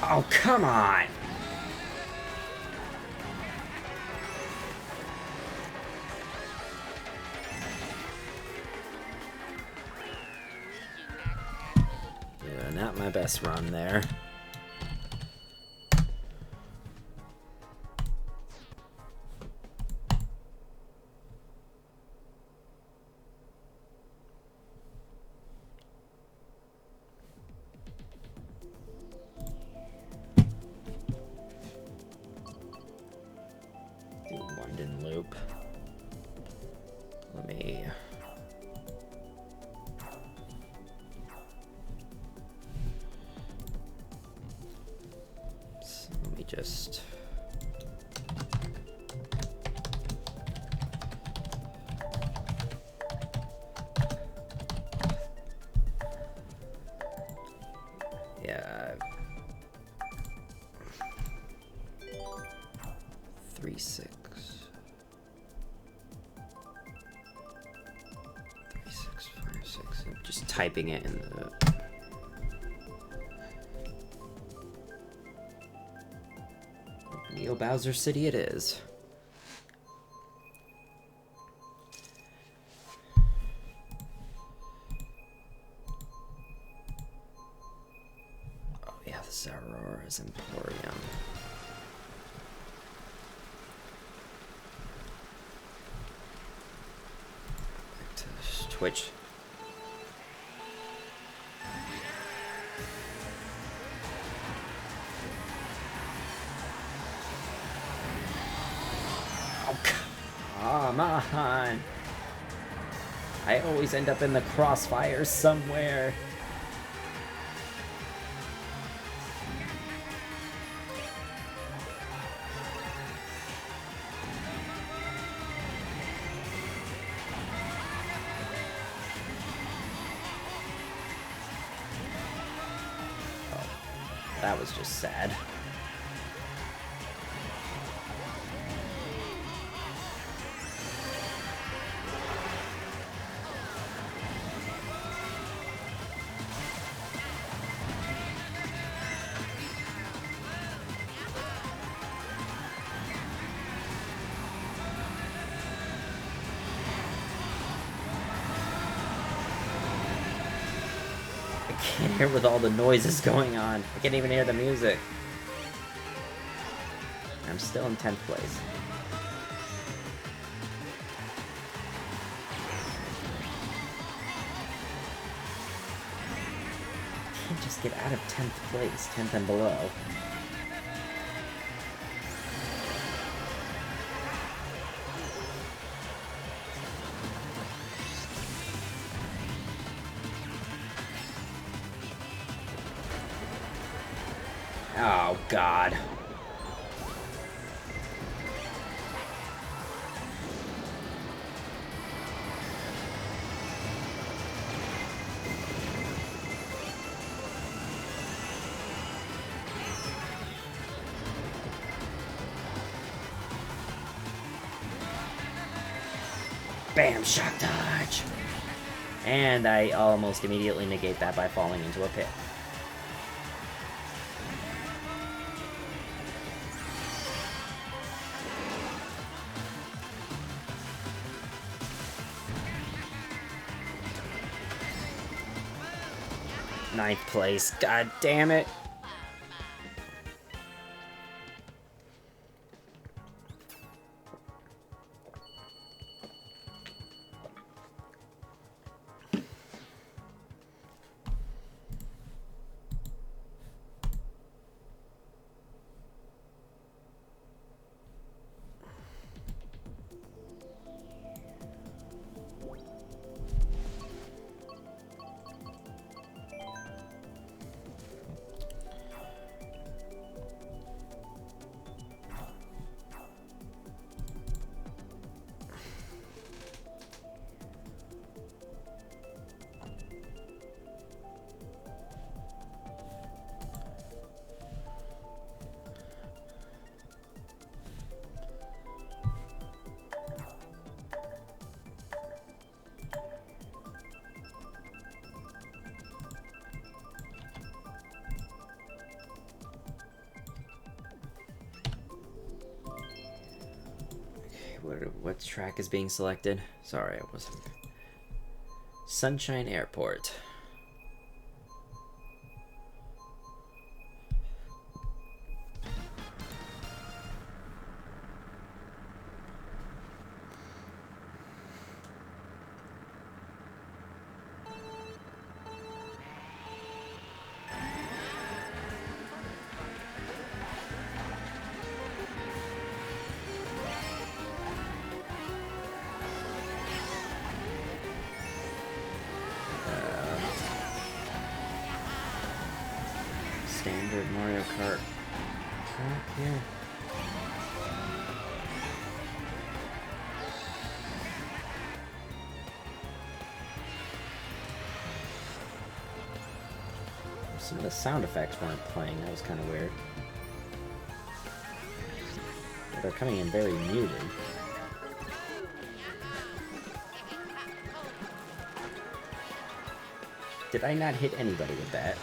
Oh, come on! Yeah, not my best run there. just... Yeah. 3, 6. 3, 6, 5, 6. I'm just typing it in the... Neo Bowser City it is. Oh yeah, this is Aurora's Emporium. Back to Twitch. Come on! I always end up in the crossfire somewhere. Oh, that was just sad. I can't hear with all the noises going on. I can't even hear the music. I'm still in 10th place. I can't just get out of 10th place, 10th and below. Oh, God. Bam! Shock dodge! And I almost immediately negate that by falling into a pit. Ninth place. God damn it. What track is being selected? Sorry, I wasn't. Sunshine Airport. Standard Mario Kart track here? Some of the sound effects weren't playing. That was kind of weird. But they're coming in very muted. Did I not hit anybody with that?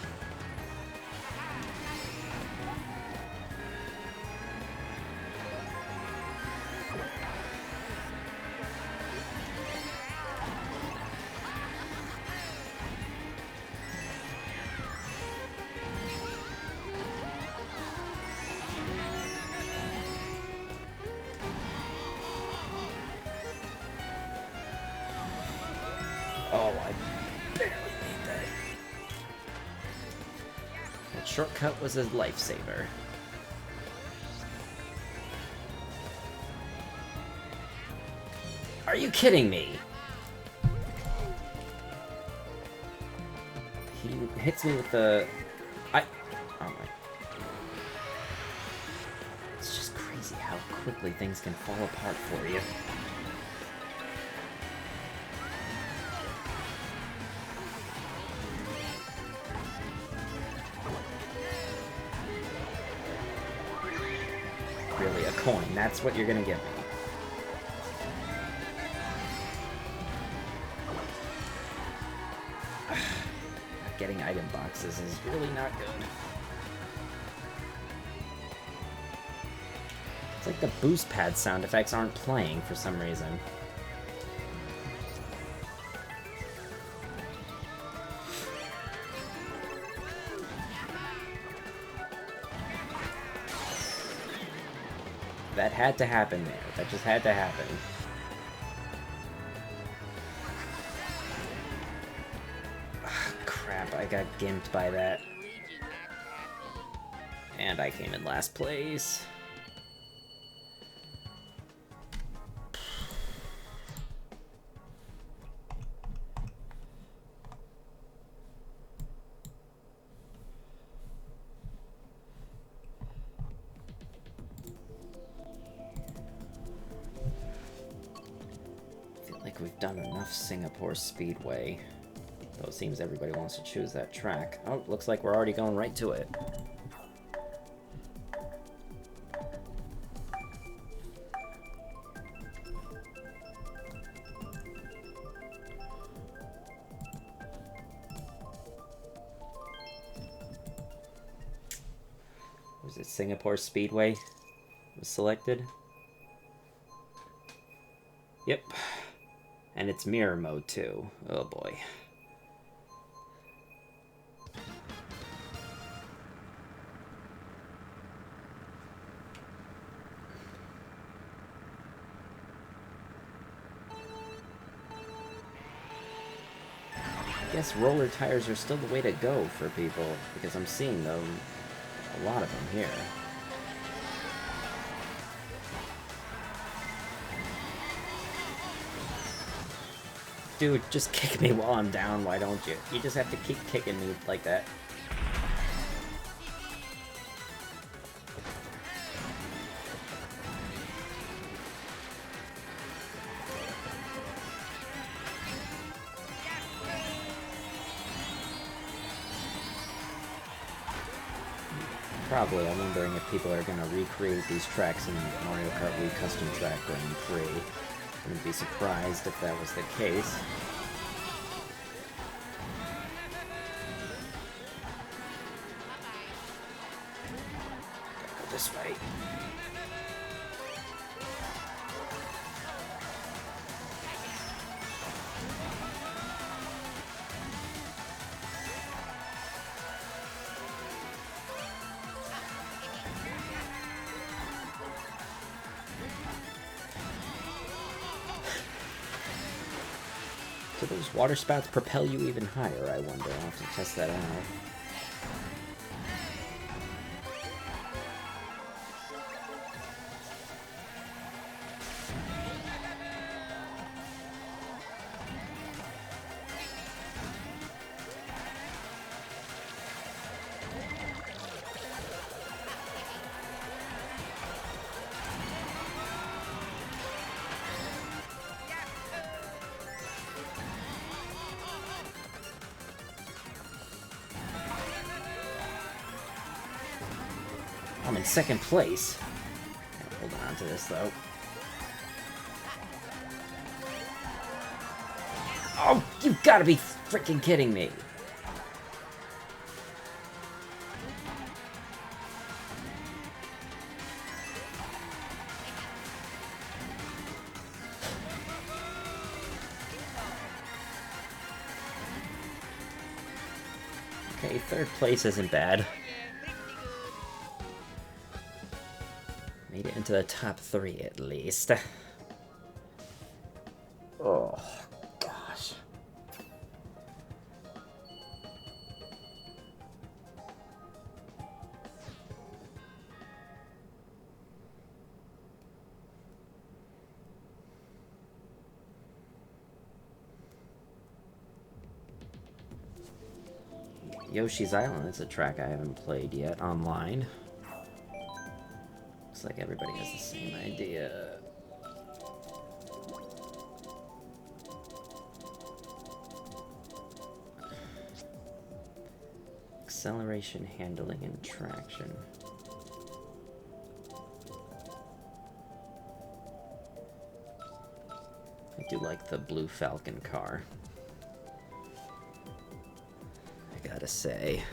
Oh, I barely made that. That shortcut was a lifesaver. Are you kidding me? He hits me with the... Oh my... It's just crazy how quickly things can fall apart for you. Really, a coin. That's what you're gonna give me. Getting item boxes is really not good. It's like the boost pad sound effects aren't playing for some reason. That had to happen there. That just had to happen. Crap, I got gimped by that. And I came in last place. I feel like we've done enough Singapore Speedway. Though it seems everybody wants to choose that track. Oh, looks like we're already going right to it. Was it Singapore Speedway was selected? Yep. And it's mirror mode too. Oh boy. I guess roller tires are still the way to go for people, because I'm seeing them, a lot of them here. Dude, just kick me while I'm down, why don't you? You just have to keep kicking me like that. Probably. I'm wondering if people are going to recreate these tracks in Mario Kart Wii Custom Track Grand Prix. Wouldn't be surprised if that was the case. Go this way. Do those water spouts propel you even higher, I wonder? I'll have to test that out. I'm in second place. Hold on to this, though. Oh, you've got to be freaking kidding me. Okay, third place isn't bad. Made it into the top 3 at least. Oh, gosh. Yoshi's Island is a track I haven't played yet online. Looks like everybody has the same idea. Acceleration, handling, and traction. I do like the Blue Falcon car, I gotta say.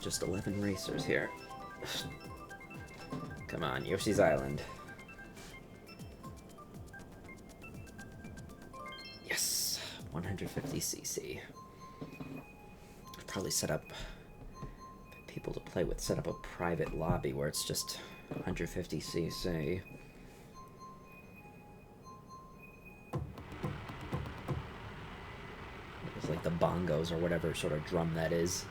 Just 11 racers here. Come on, Yoshi's Island. Yes, 150cc. I'd probably set up people to play with, set up a private lobby where it's just 150cc. It's like the bongos or whatever sort of drum that is.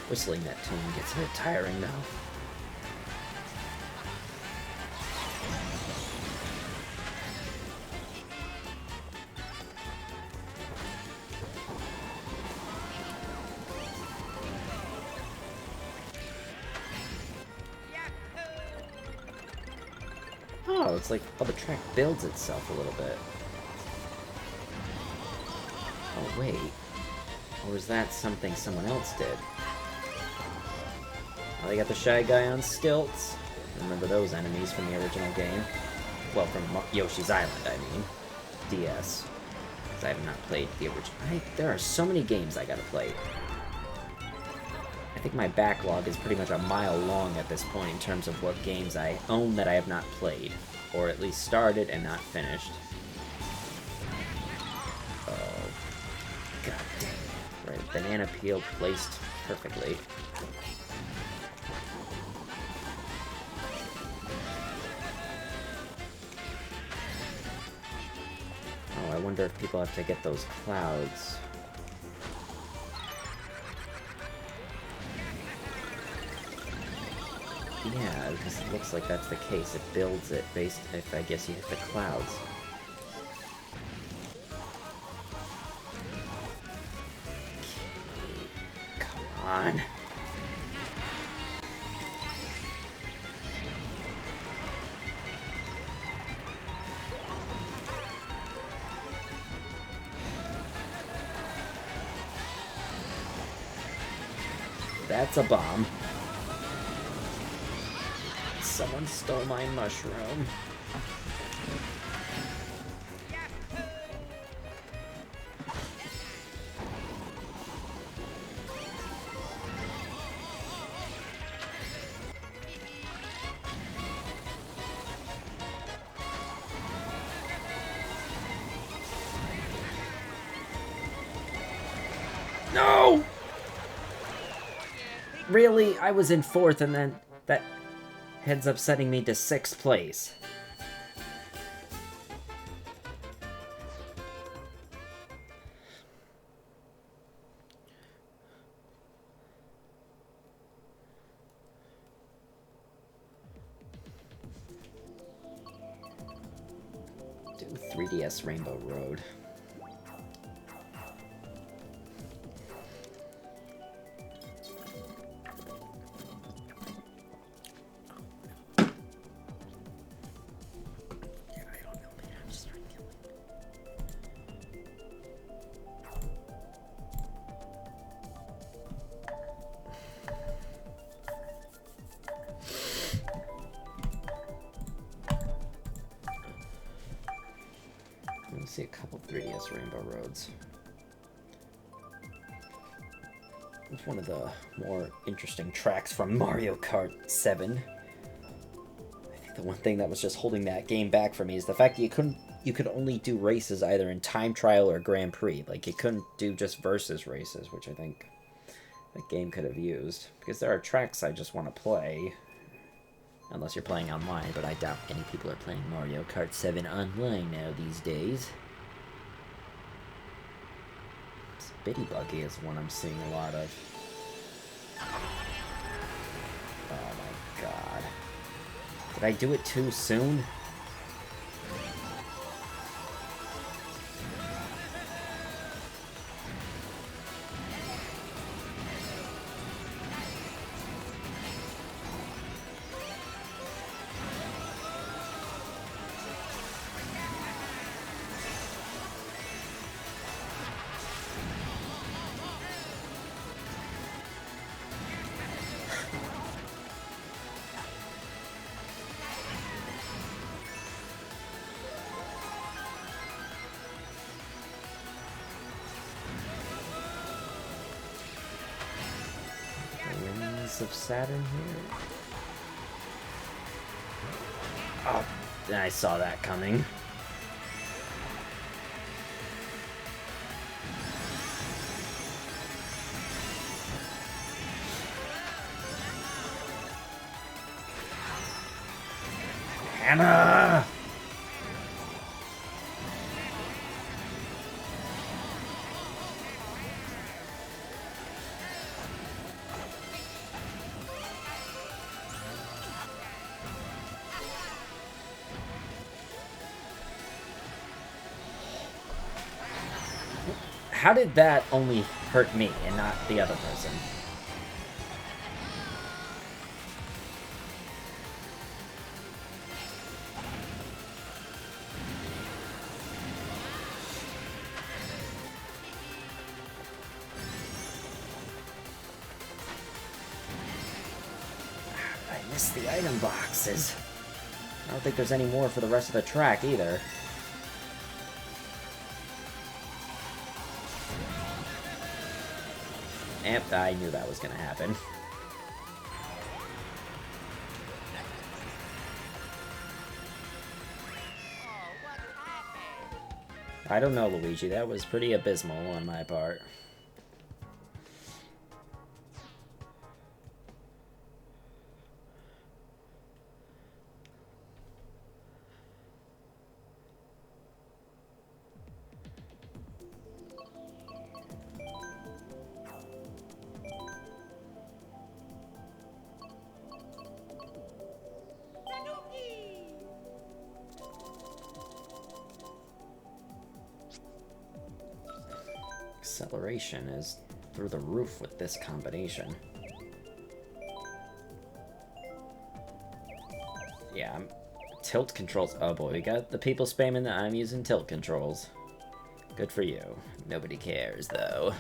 Whistling that tune gets a bit tiring now. Oh, it's like, oh, the track builds itself a little bit. Oh, wait. Or is that something someone else did? Oh, they got the Shy Guy on stilts. Remember those enemies from the original game? Well, from Yoshi's Island, I mean. DS. Because I have not played the original. There are so many games I gotta play. I think my backlog is pretty much a mile long at this point in terms of what games I own that I have not played. Or at least started and not finished. Oh. God dang. Right, banana peel placed perfectly. I wonder if people have to get those clouds. Yeah, because it looks like that's the case. It builds it based if, I guess, you hit the clouds. Come on. That's a bomb. Someone stole my mushroom. No! Really? I was in 4th and then that ends up setting me to 6th place. Do 3DS Rainbow Road. See a couple 3DS Rainbow Roads. It's one of the more interesting tracks from Mario Kart 7. I think the one thing that was just holding that game back for me is the fact that you could only do races either in time trial or Grand Prix. Like, you couldn't do just versus races, which I think that game could have used. Because there are tracks I just want to play. Unless you're playing online, but I doubt any people are playing Mario Kart 7 online now these days. Bitty Buggy is one I'm seeing a lot of. Oh my god. Did I do it too soon? Of Saturn here. Oh, I saw that coming. Hannah! How did that only hurt me and not the other person? I missed the item boxes. I don't think there's any more for the rest of the track either. Yep, I knew that was gonna happen. I don't know, Luigi. That was pretty abysmal on my part. Acceleration is through the roof with this combination. Yeah, tilt controls. Oh boy, we got the people spamming that I'm using tilt controls. Good for you. Nobody cares, though.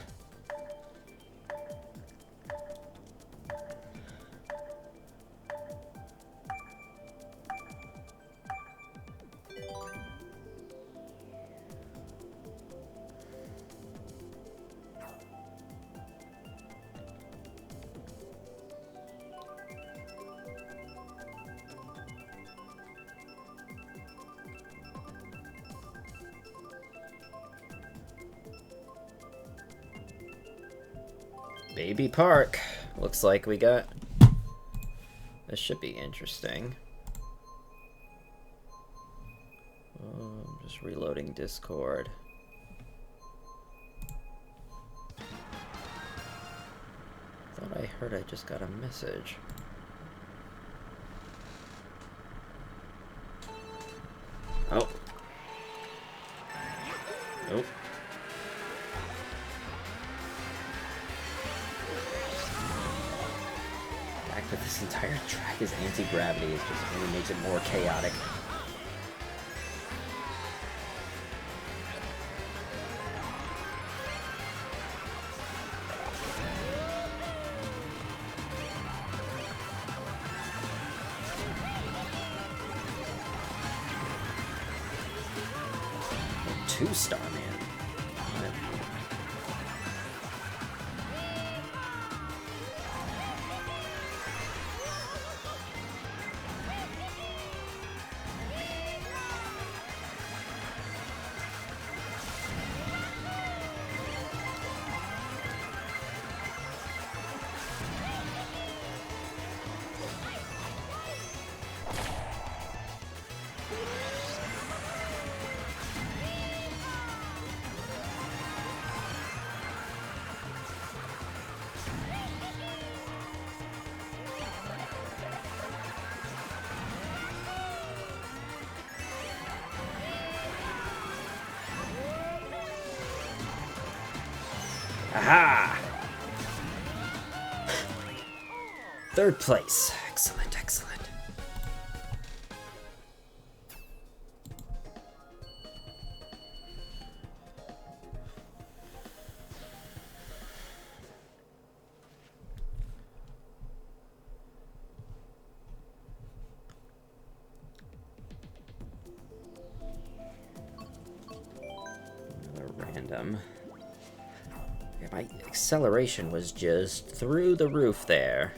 Baby Park. Looks like we got... This should be interesting. I'm just reloading Discord. Thought I heard I just got a message. Oh. Nope. The fact that this entire track is anti-gravity is just really makes it more chaotic. Two-star, man. Aha! Third place. Excellent, excellent. Another random. Yeah, my acceleration was just through the roof there.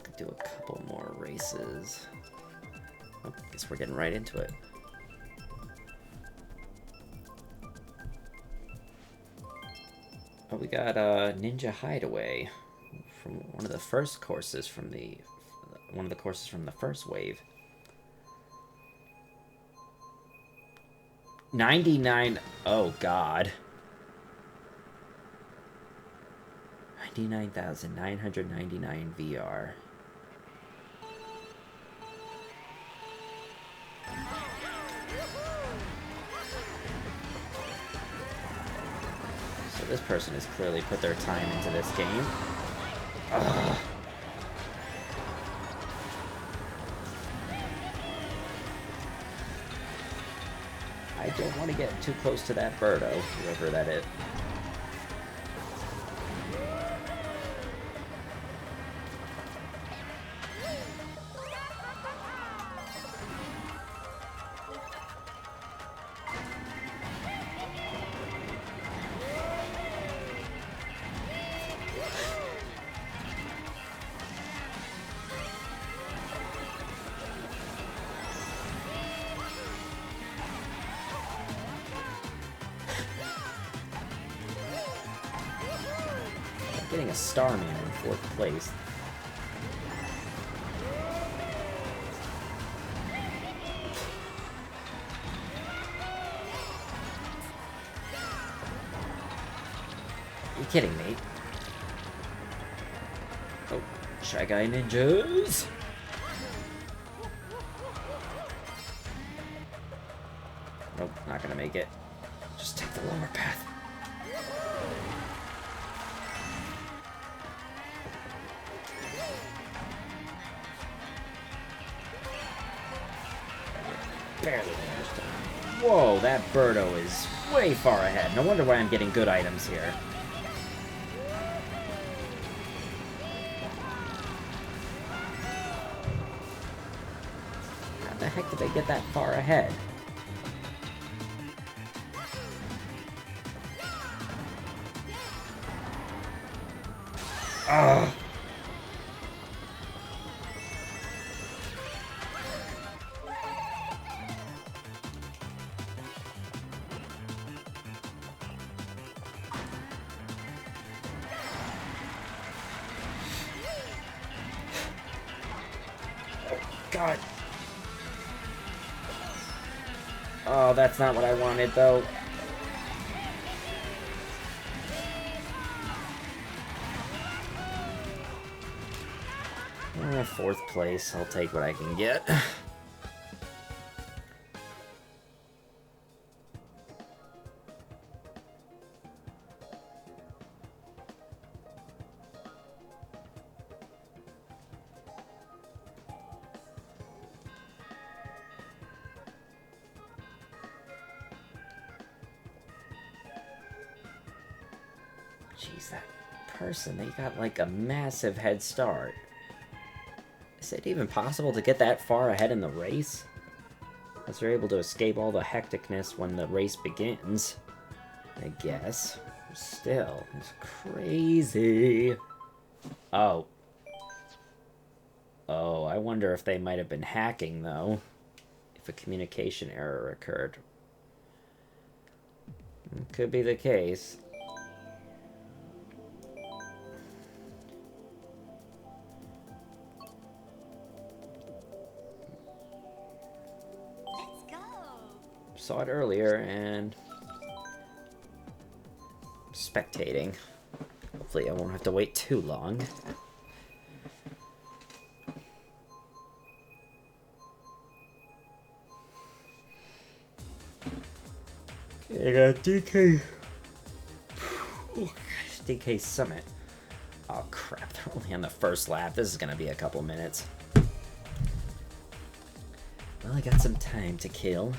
Could do a couple more races. Oh, guess we're getting right into it. Oh, we got Ninja Hideaway from one of the first courses from the first wave. 99. Oh God. 99,999 VR. This person has clearly put their time into this game. Ugh. I don't want to get too close to that birdo, whoever that is. Getting a Starman in 4th place. Are you kidding me? Oh, Shy Guy Ninjas! Nope, not gonna make it. Just take the lower path. Barely managed to. Whoa, that birdo is way far ahead. No wonder why I'm getting good items here. How the heck did they get that far ahead? Ugh. God. Oh, that's not what I wanted, though. Fourth place. I'll take what I can get. Jeez, that person, they got like a massive head start. Is it even possible to get that far ahead in the race? Unless they're able to escape all the hecticness when the race begins, I guess. Still, it's crazy. Oh. Oh, I wonder if they might have been hacking, though. If a communication error occurred. It could be the case. Saw it earlier and spectating. Hopefully I won't have to wait too long. Okay, I got DK. Oh, DK Summit. Oh crap, they're only on the first lap. This is gonna be a couple minutes. Well, I got some time to kill.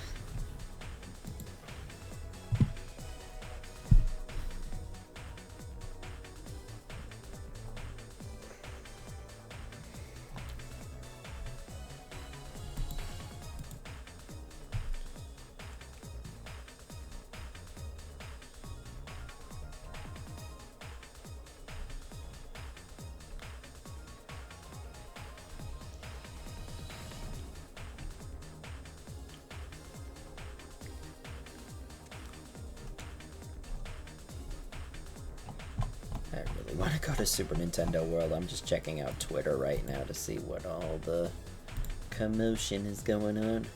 Want to go to Super Nintendo World. I'm just checking out Twitter right now to see what all the commotion is going on.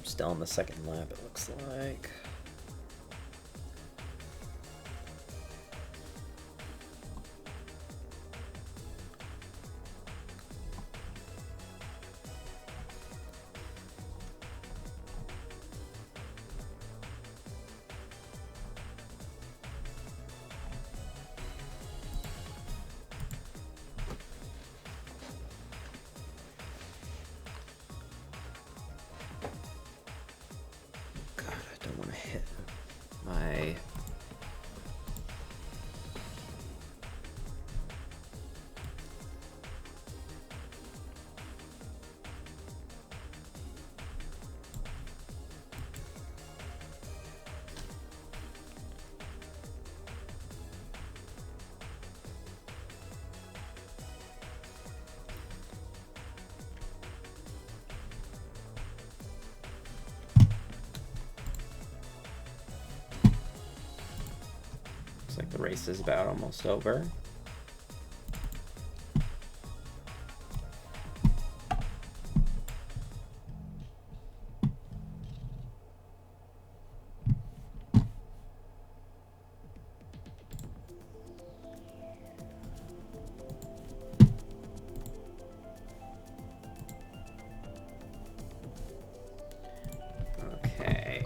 Still on the second lap, it looks like. Like the race is about almost over. Okay.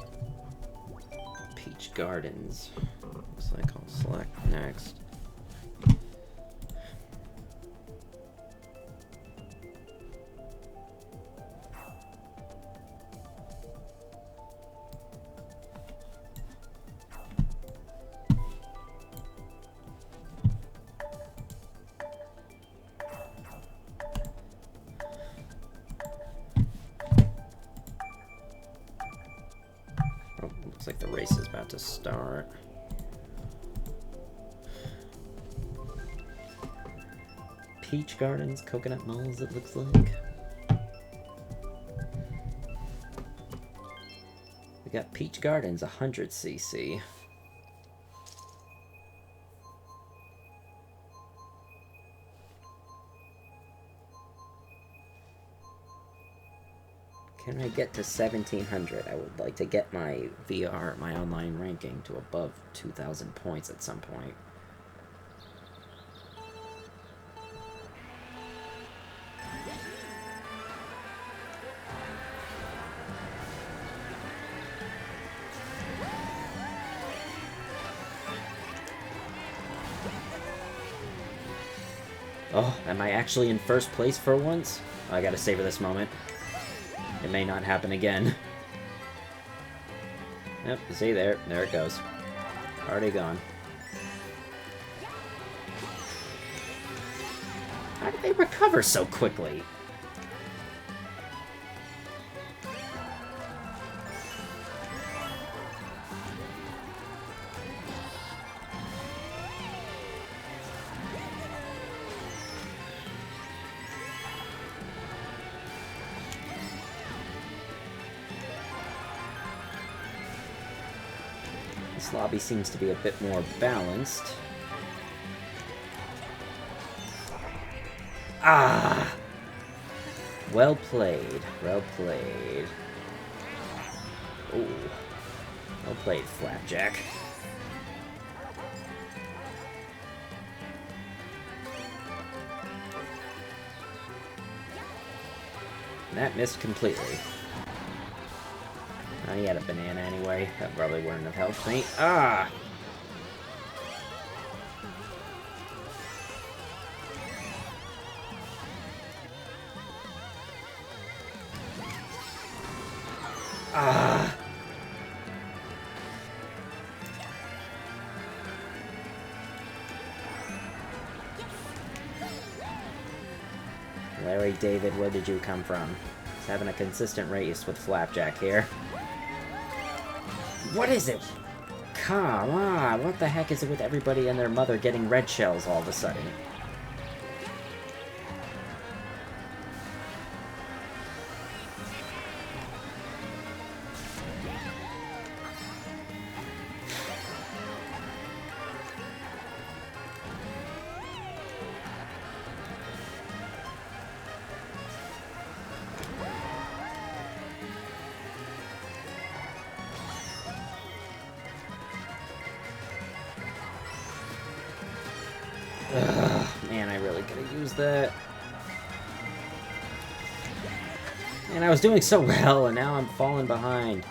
Peach Gardens. Looks like I'll select next. like the race is about to start. Peach Gardens, Coconut Malls, it looks like. We got Peach Gardens, 100cc. Can I get to 1700? I would like to get my VR, my online ranking, to above 2,000 points at some point. Oh, am I actually in first place for once? Oh, I gotta savor this moment. It may not happen again. Yep, see there. There it goes. Already gone. How did they recover so quickly? This lobby seems to be a bit more balanced. Ah! Well played. Well played. Ooh. Well played, Flapjack. And that missed completely. Oh, he had a banana anyway. That probably wouldn't have helped me. Ah! Ah! Larry David, where did you come from? He's having a consistent race with Flapjack here. What is it? Come on, what the heck is it with everybody and their mother getting red shells all of a sudden? Ugh, man, I really could have used that. And I was doing so well, and now I'm falling behind.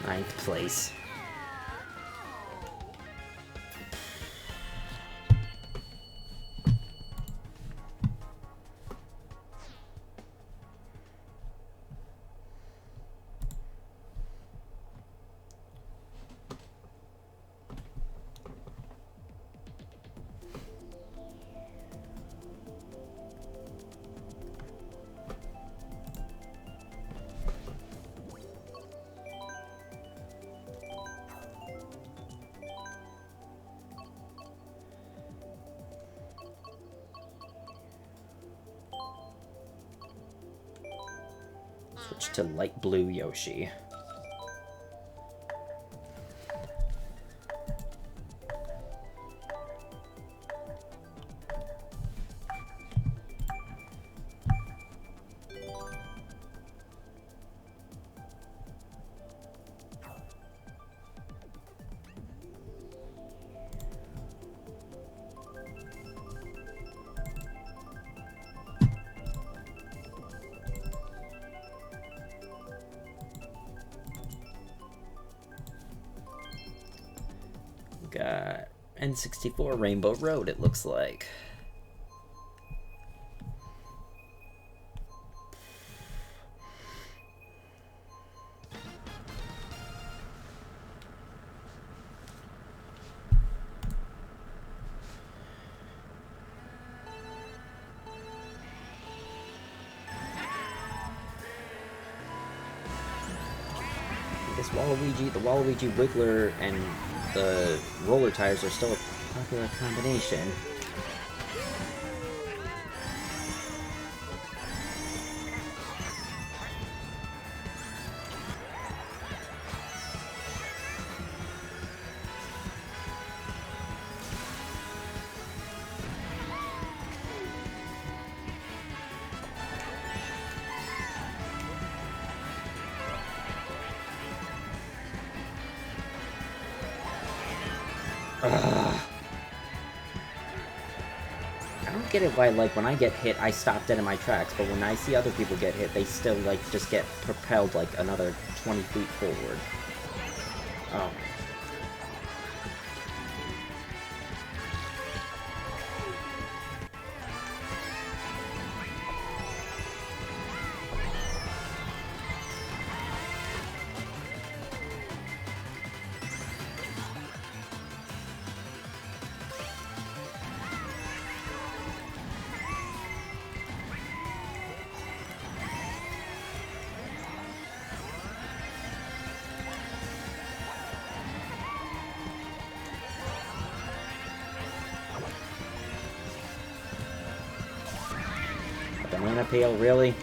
Ninth place. Switch to light blue Yoshi. Got N64 Rainbow Road, it looks like. This Waluigi, the Waluigi Wiggler, and the roller tires are still a popular combination. Ugh. I don't get it why, like, when I get hit, I stop dead in my tracks, but when I see other people get hit, they still, like, just get propelled, like, another 20 feet forward. Oh. Banana peel, really?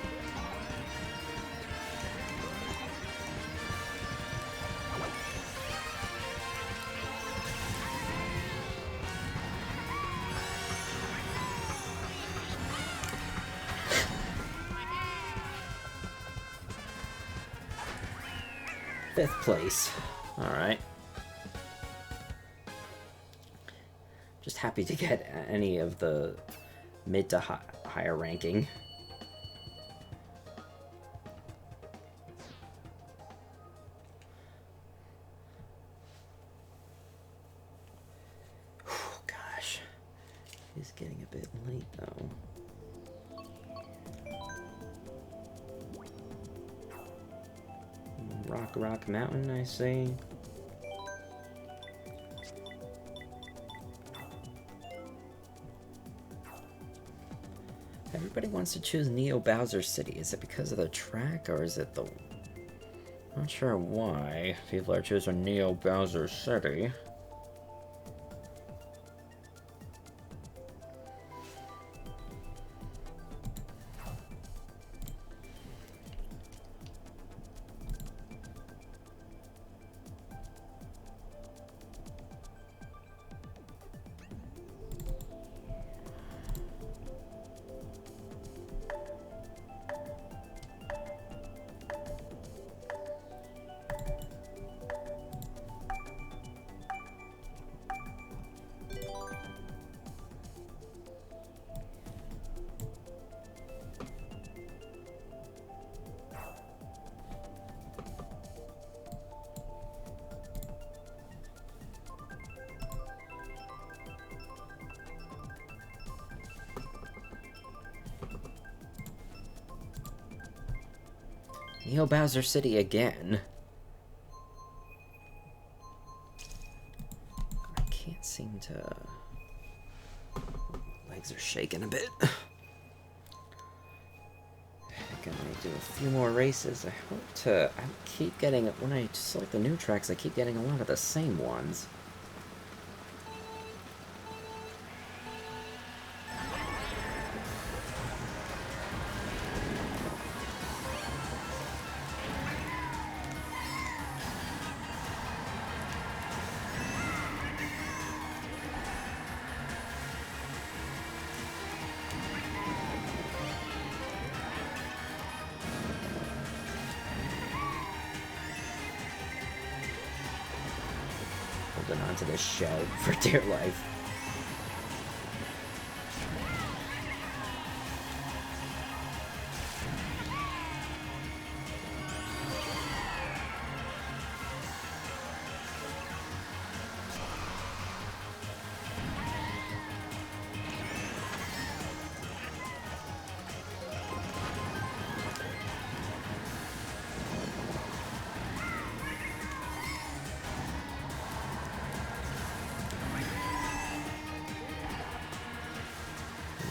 Fifth place. Alright. Just happy to get any of the mid to higher ranking. Gosh, it's getting a bit late though. Rock Mountain, I see. Everybody wants to choose Neo Bowser City. Is it because of the track, or is it the... Not sure why people are choosing Neo Bowser City. Neo Bowser City again. I can't seem to... Legs are shaking a bit. I think I might do a few more races. I hope to... I keep getting... When I select the new tracks, I keep getting a lot of the same ones. Onto this shell for dear life.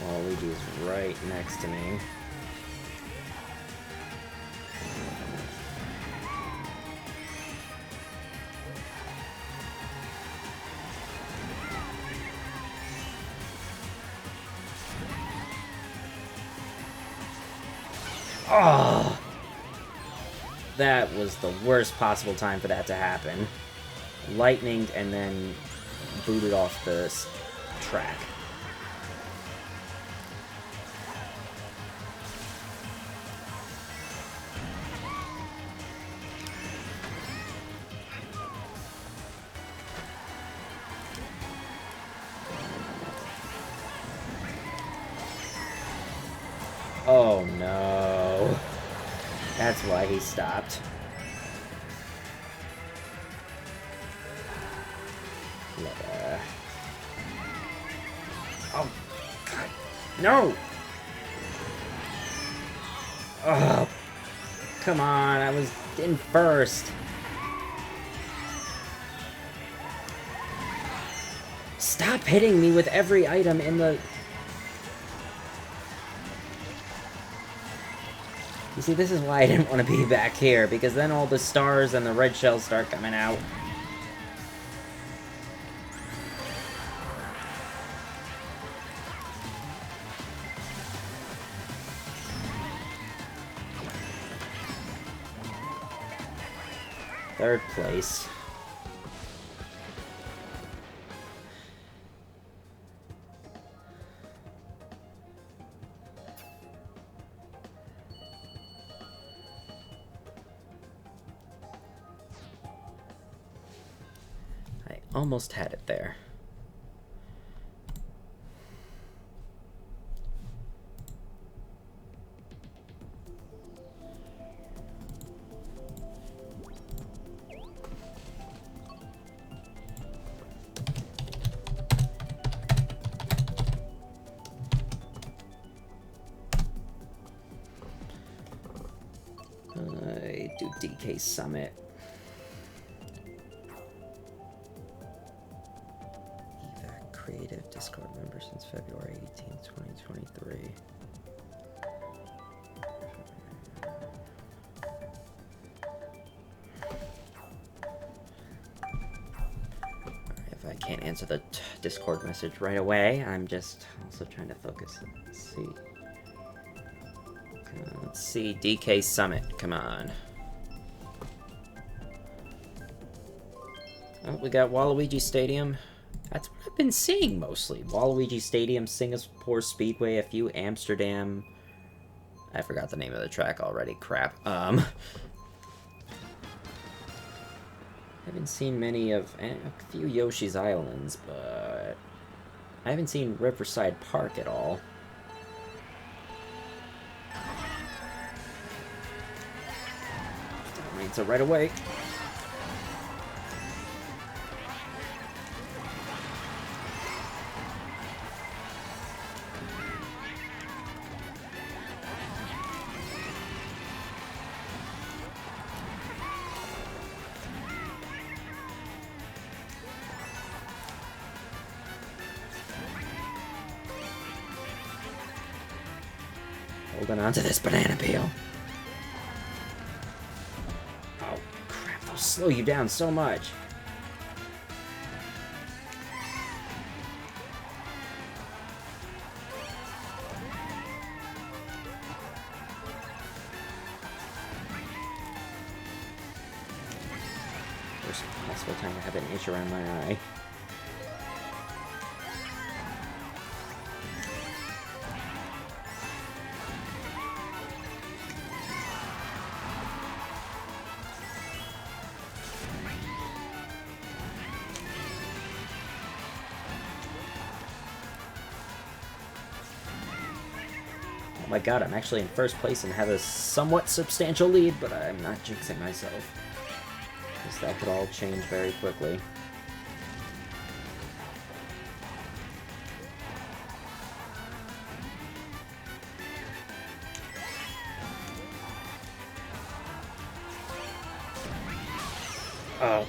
Waluigi's right next to me. Oh! That was the worst possible time for that to happen. Lightninged and then booted off the track. Oh no. That's why he stopped. Oh, God. No! Oh, come on. I was in first. Stop hitting me with every item in the... You see, this is why I didn't want to be back here, because then all the stars and the red shells start coming out. Third place. I almost had it there. Do DK Summit. Evac Creative Discord member since February 18th, 2023. If I can't answer the Discord message right away, I'm just also trying to focus. Let's see. Let's see, DK Summit, come on. Oh, we got Waluigi Stadium. That's what I've been seeing mostly. Waluigi Stadium, Singapore Speedway, a few Amsterdam... I forgot the name of the track already, crap. I haven't seen many of... a few Yoshi's Islands, but... I haven't seen Riverside Park at all. So right away. Holding on to this banana peel. Slow you down so much. Worst possible time to have an itch around my eye. Oh my god, I'm actually in first place and have a somewhat substantial lead, but I'm not jinxing myself. Because that could all change very quickly. Oh.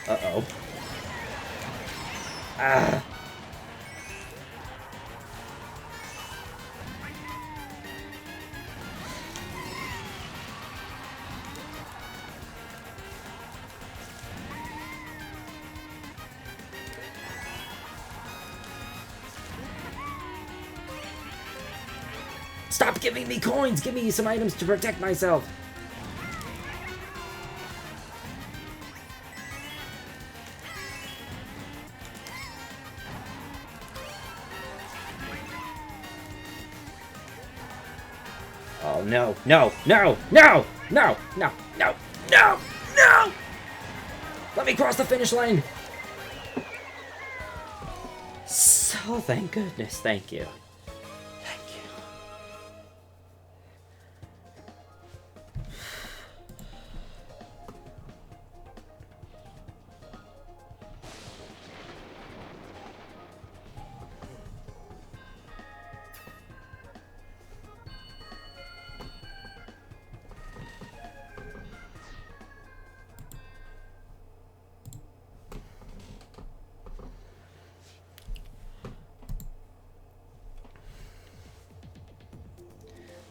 Uh-oh. Ah. Stop giving me coins! Give me some items to protect myself! Oh, no, no, no, no, no, no, no, no, no! Let me cross the finish line! So, thank goodness, thank you. Thank you.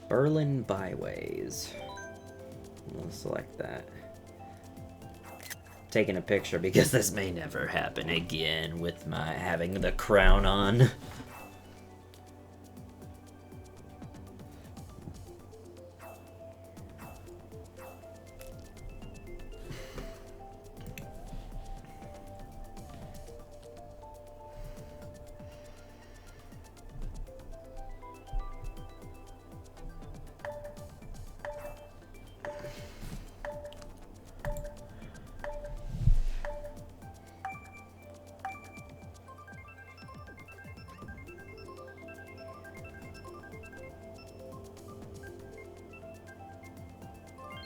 Berlin Byways. We'll select that. Taking a picture because this may never happen again with my having the crown on.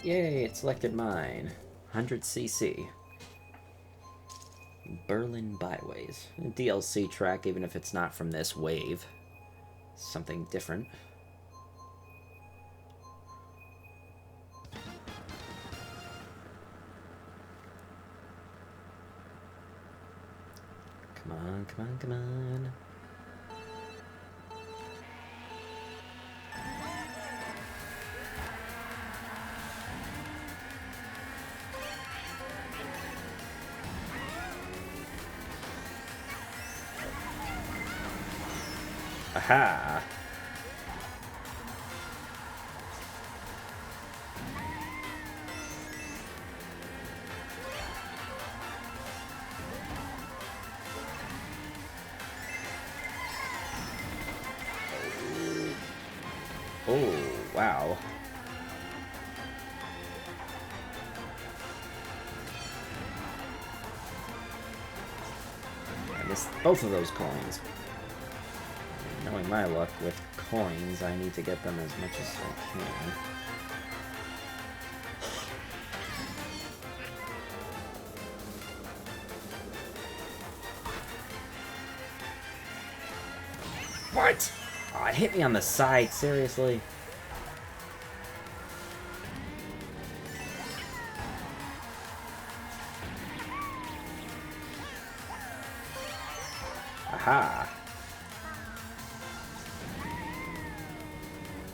Yay, it selected mine. 100cc. Berlin Byways. A DLC track, even if it's not from this wave. Something different. Come on, come on, come on. Aha! Oh, wow. I missed both of those coins. Knowing my luck with coins, I need to get them as much as I can. What? Oh, it hit me on the side, seriously? Aha!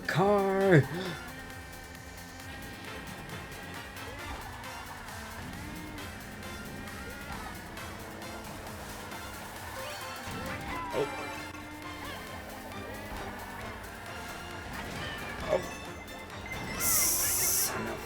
Car! Oh. Oh. Son of...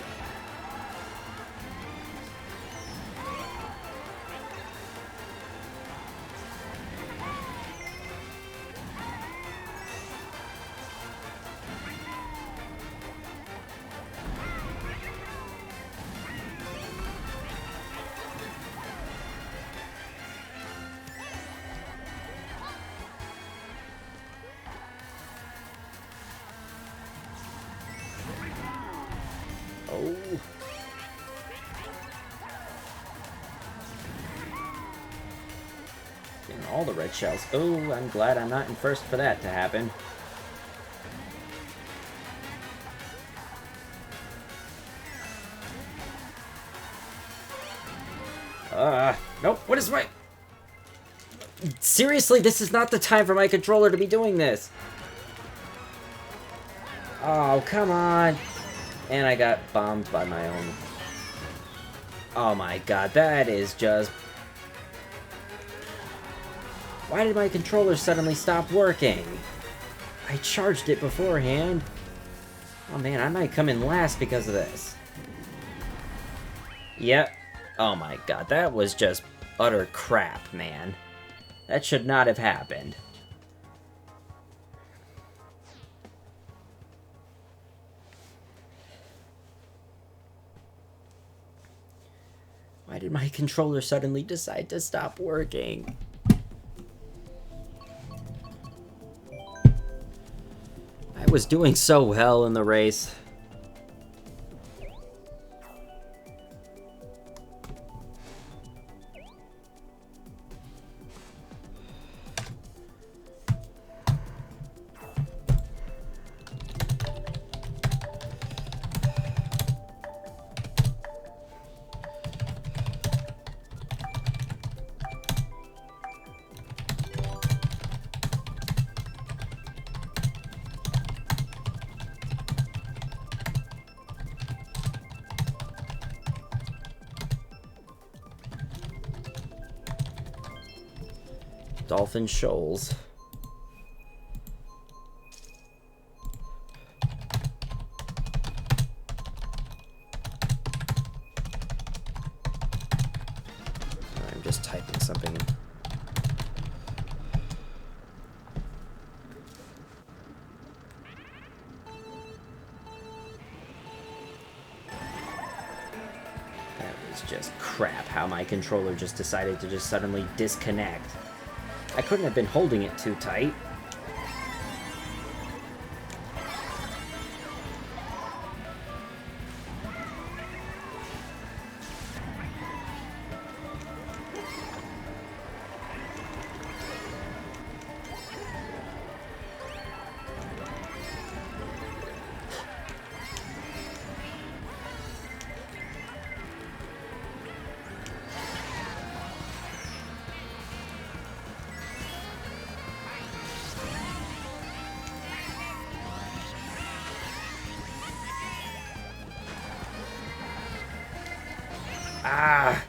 Oh. Getting all the red shells. Oh, I'm glad I'm not in first for that to happen. Nope, what is my... Seriously, this is not the time for my controller to be doing this. Oh, come on. And I got bombed by my own... Oh my god, that is just... Why did my controller suddenly stop working? I charged it beforehand. Oh man, I might come in last because of this. Yep. Oh my god, that was just utter crap, man. That should not have happened. Why did my controller suddenly decide to stop working? I was doing so well in the race. Dolphin Shoals. I'm just typing something. That was just crap how my controller just decided to just suddenly disconnect. I couldn't have been holding it too tight. Ah!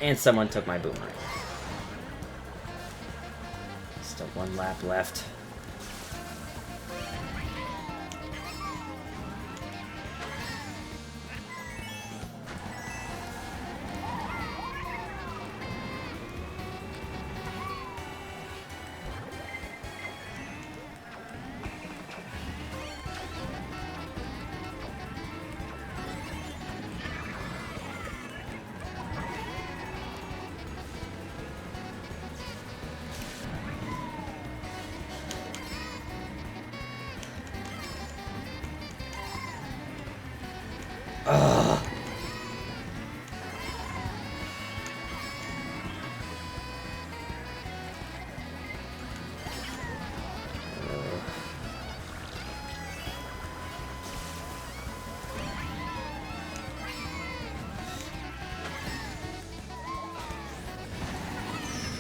And someone took my boomerang. Still one lap left.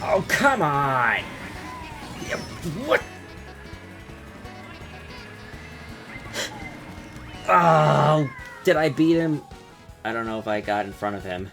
Oh, come on! Yeah, what? Oh, did I beat him? I don't know if I got in front of him.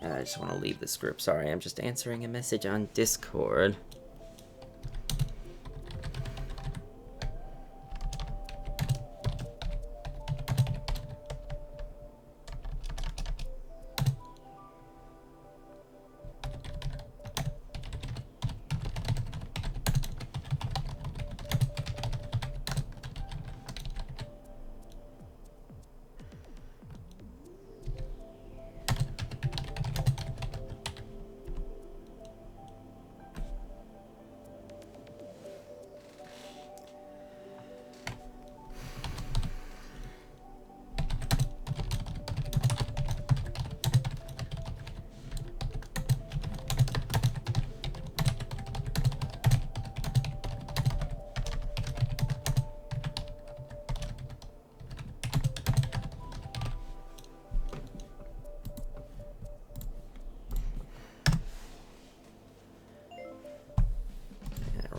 I just want to leave this group. Sorry, I'm just answering a message on Discord.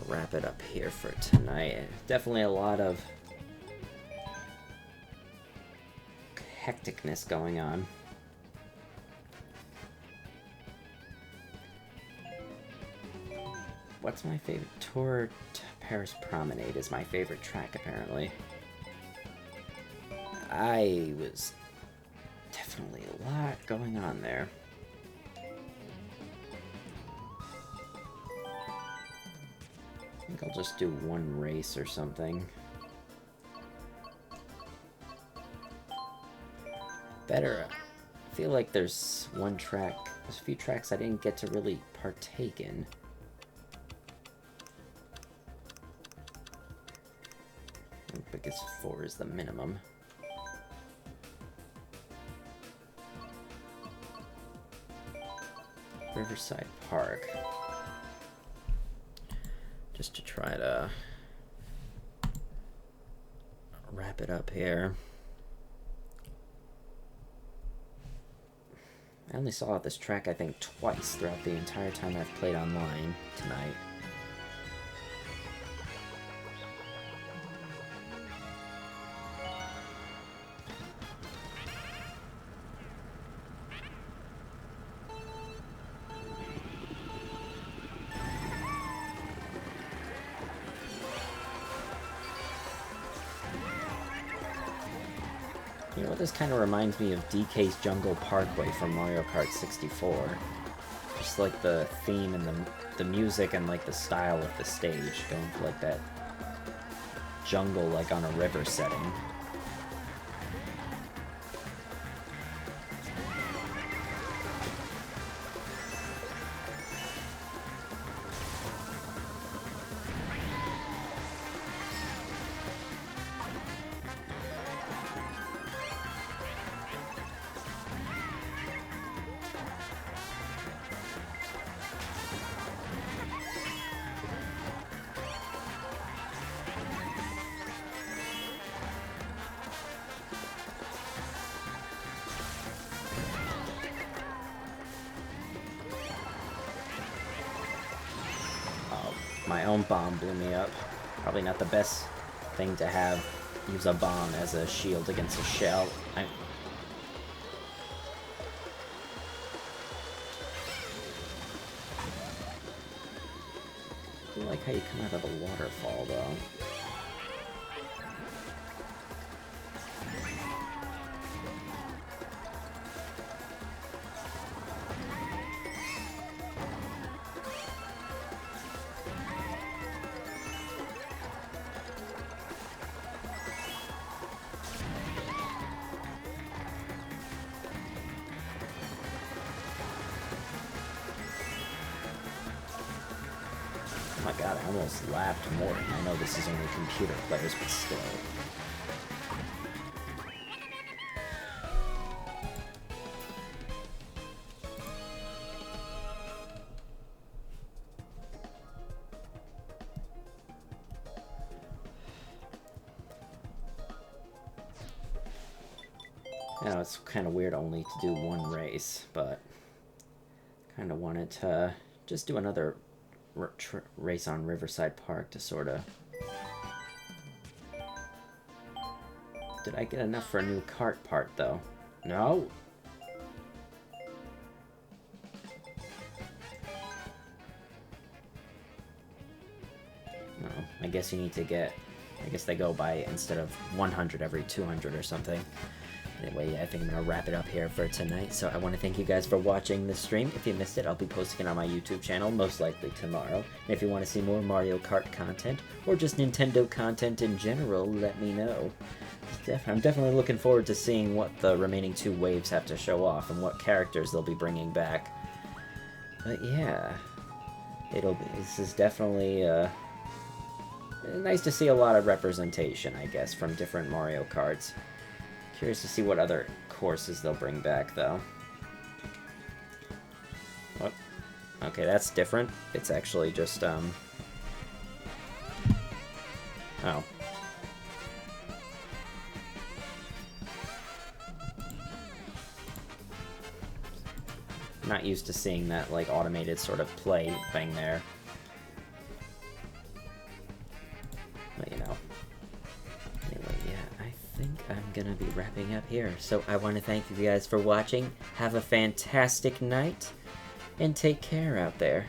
wrap it up here for tonight. Definitely a lot of hecticness going on. What's my favorite? Tour to Paris Promenade is my favorite track, apparently. I was definitely a lot going on there. I think I'll just do one race or something. Better. I feel like there's a few tracks I didn't get to really partake in. I guess 4 is the minimum. Riverside Park. Just to try to wrap it up here. I only saw this track, I think, twice throughout the entire time I've played online tonight. You know what this kind of reminds me of DK's Jungle Parkway from Mario Kart 64. Just like the theme and the music and like the style of the stage, going for like that jungle like on a river setting. My own bomb blew me up. Probably not the best thing to have. Use a bomb as a shield against a shell. I like how you come out of the waterfall, though. Oh my god, I almost lapped Morton. I know this is only computer players, but still. Now it's kind of weird only to do one race, but kind of wanted to just do another race on Riverside Park to sort of... Did I get enough for a new kart part, though? No? No, I guess you need to get... I guess they go by, instead of 100 every 200 or something. Anyway, I think I'm going to wrap it up here for tonight, so I want to thank you guys for watching this stream. If you missed it, I'll be posting it on my YouTube channel, most likely tomorrow. And if you want to see more Mario Kart content, or just Nintendo content in general, let me know. I'm definitely looking forward to seeing what the remaining 2 waves have to show off, and what characters they'll be bringing back. But yeah, this is definitely, nice to see a lot of representation, I guess, from different Mario Karts. Curious to see what other courses they'll bring back, though. What? Okay, that's different. It's actually just, Oh. Not used to seeing that, like, automated sort of play thing there. gonna be wrapping up here. So I want to thank you guys for watching. Have a fantastic night, and take care out there.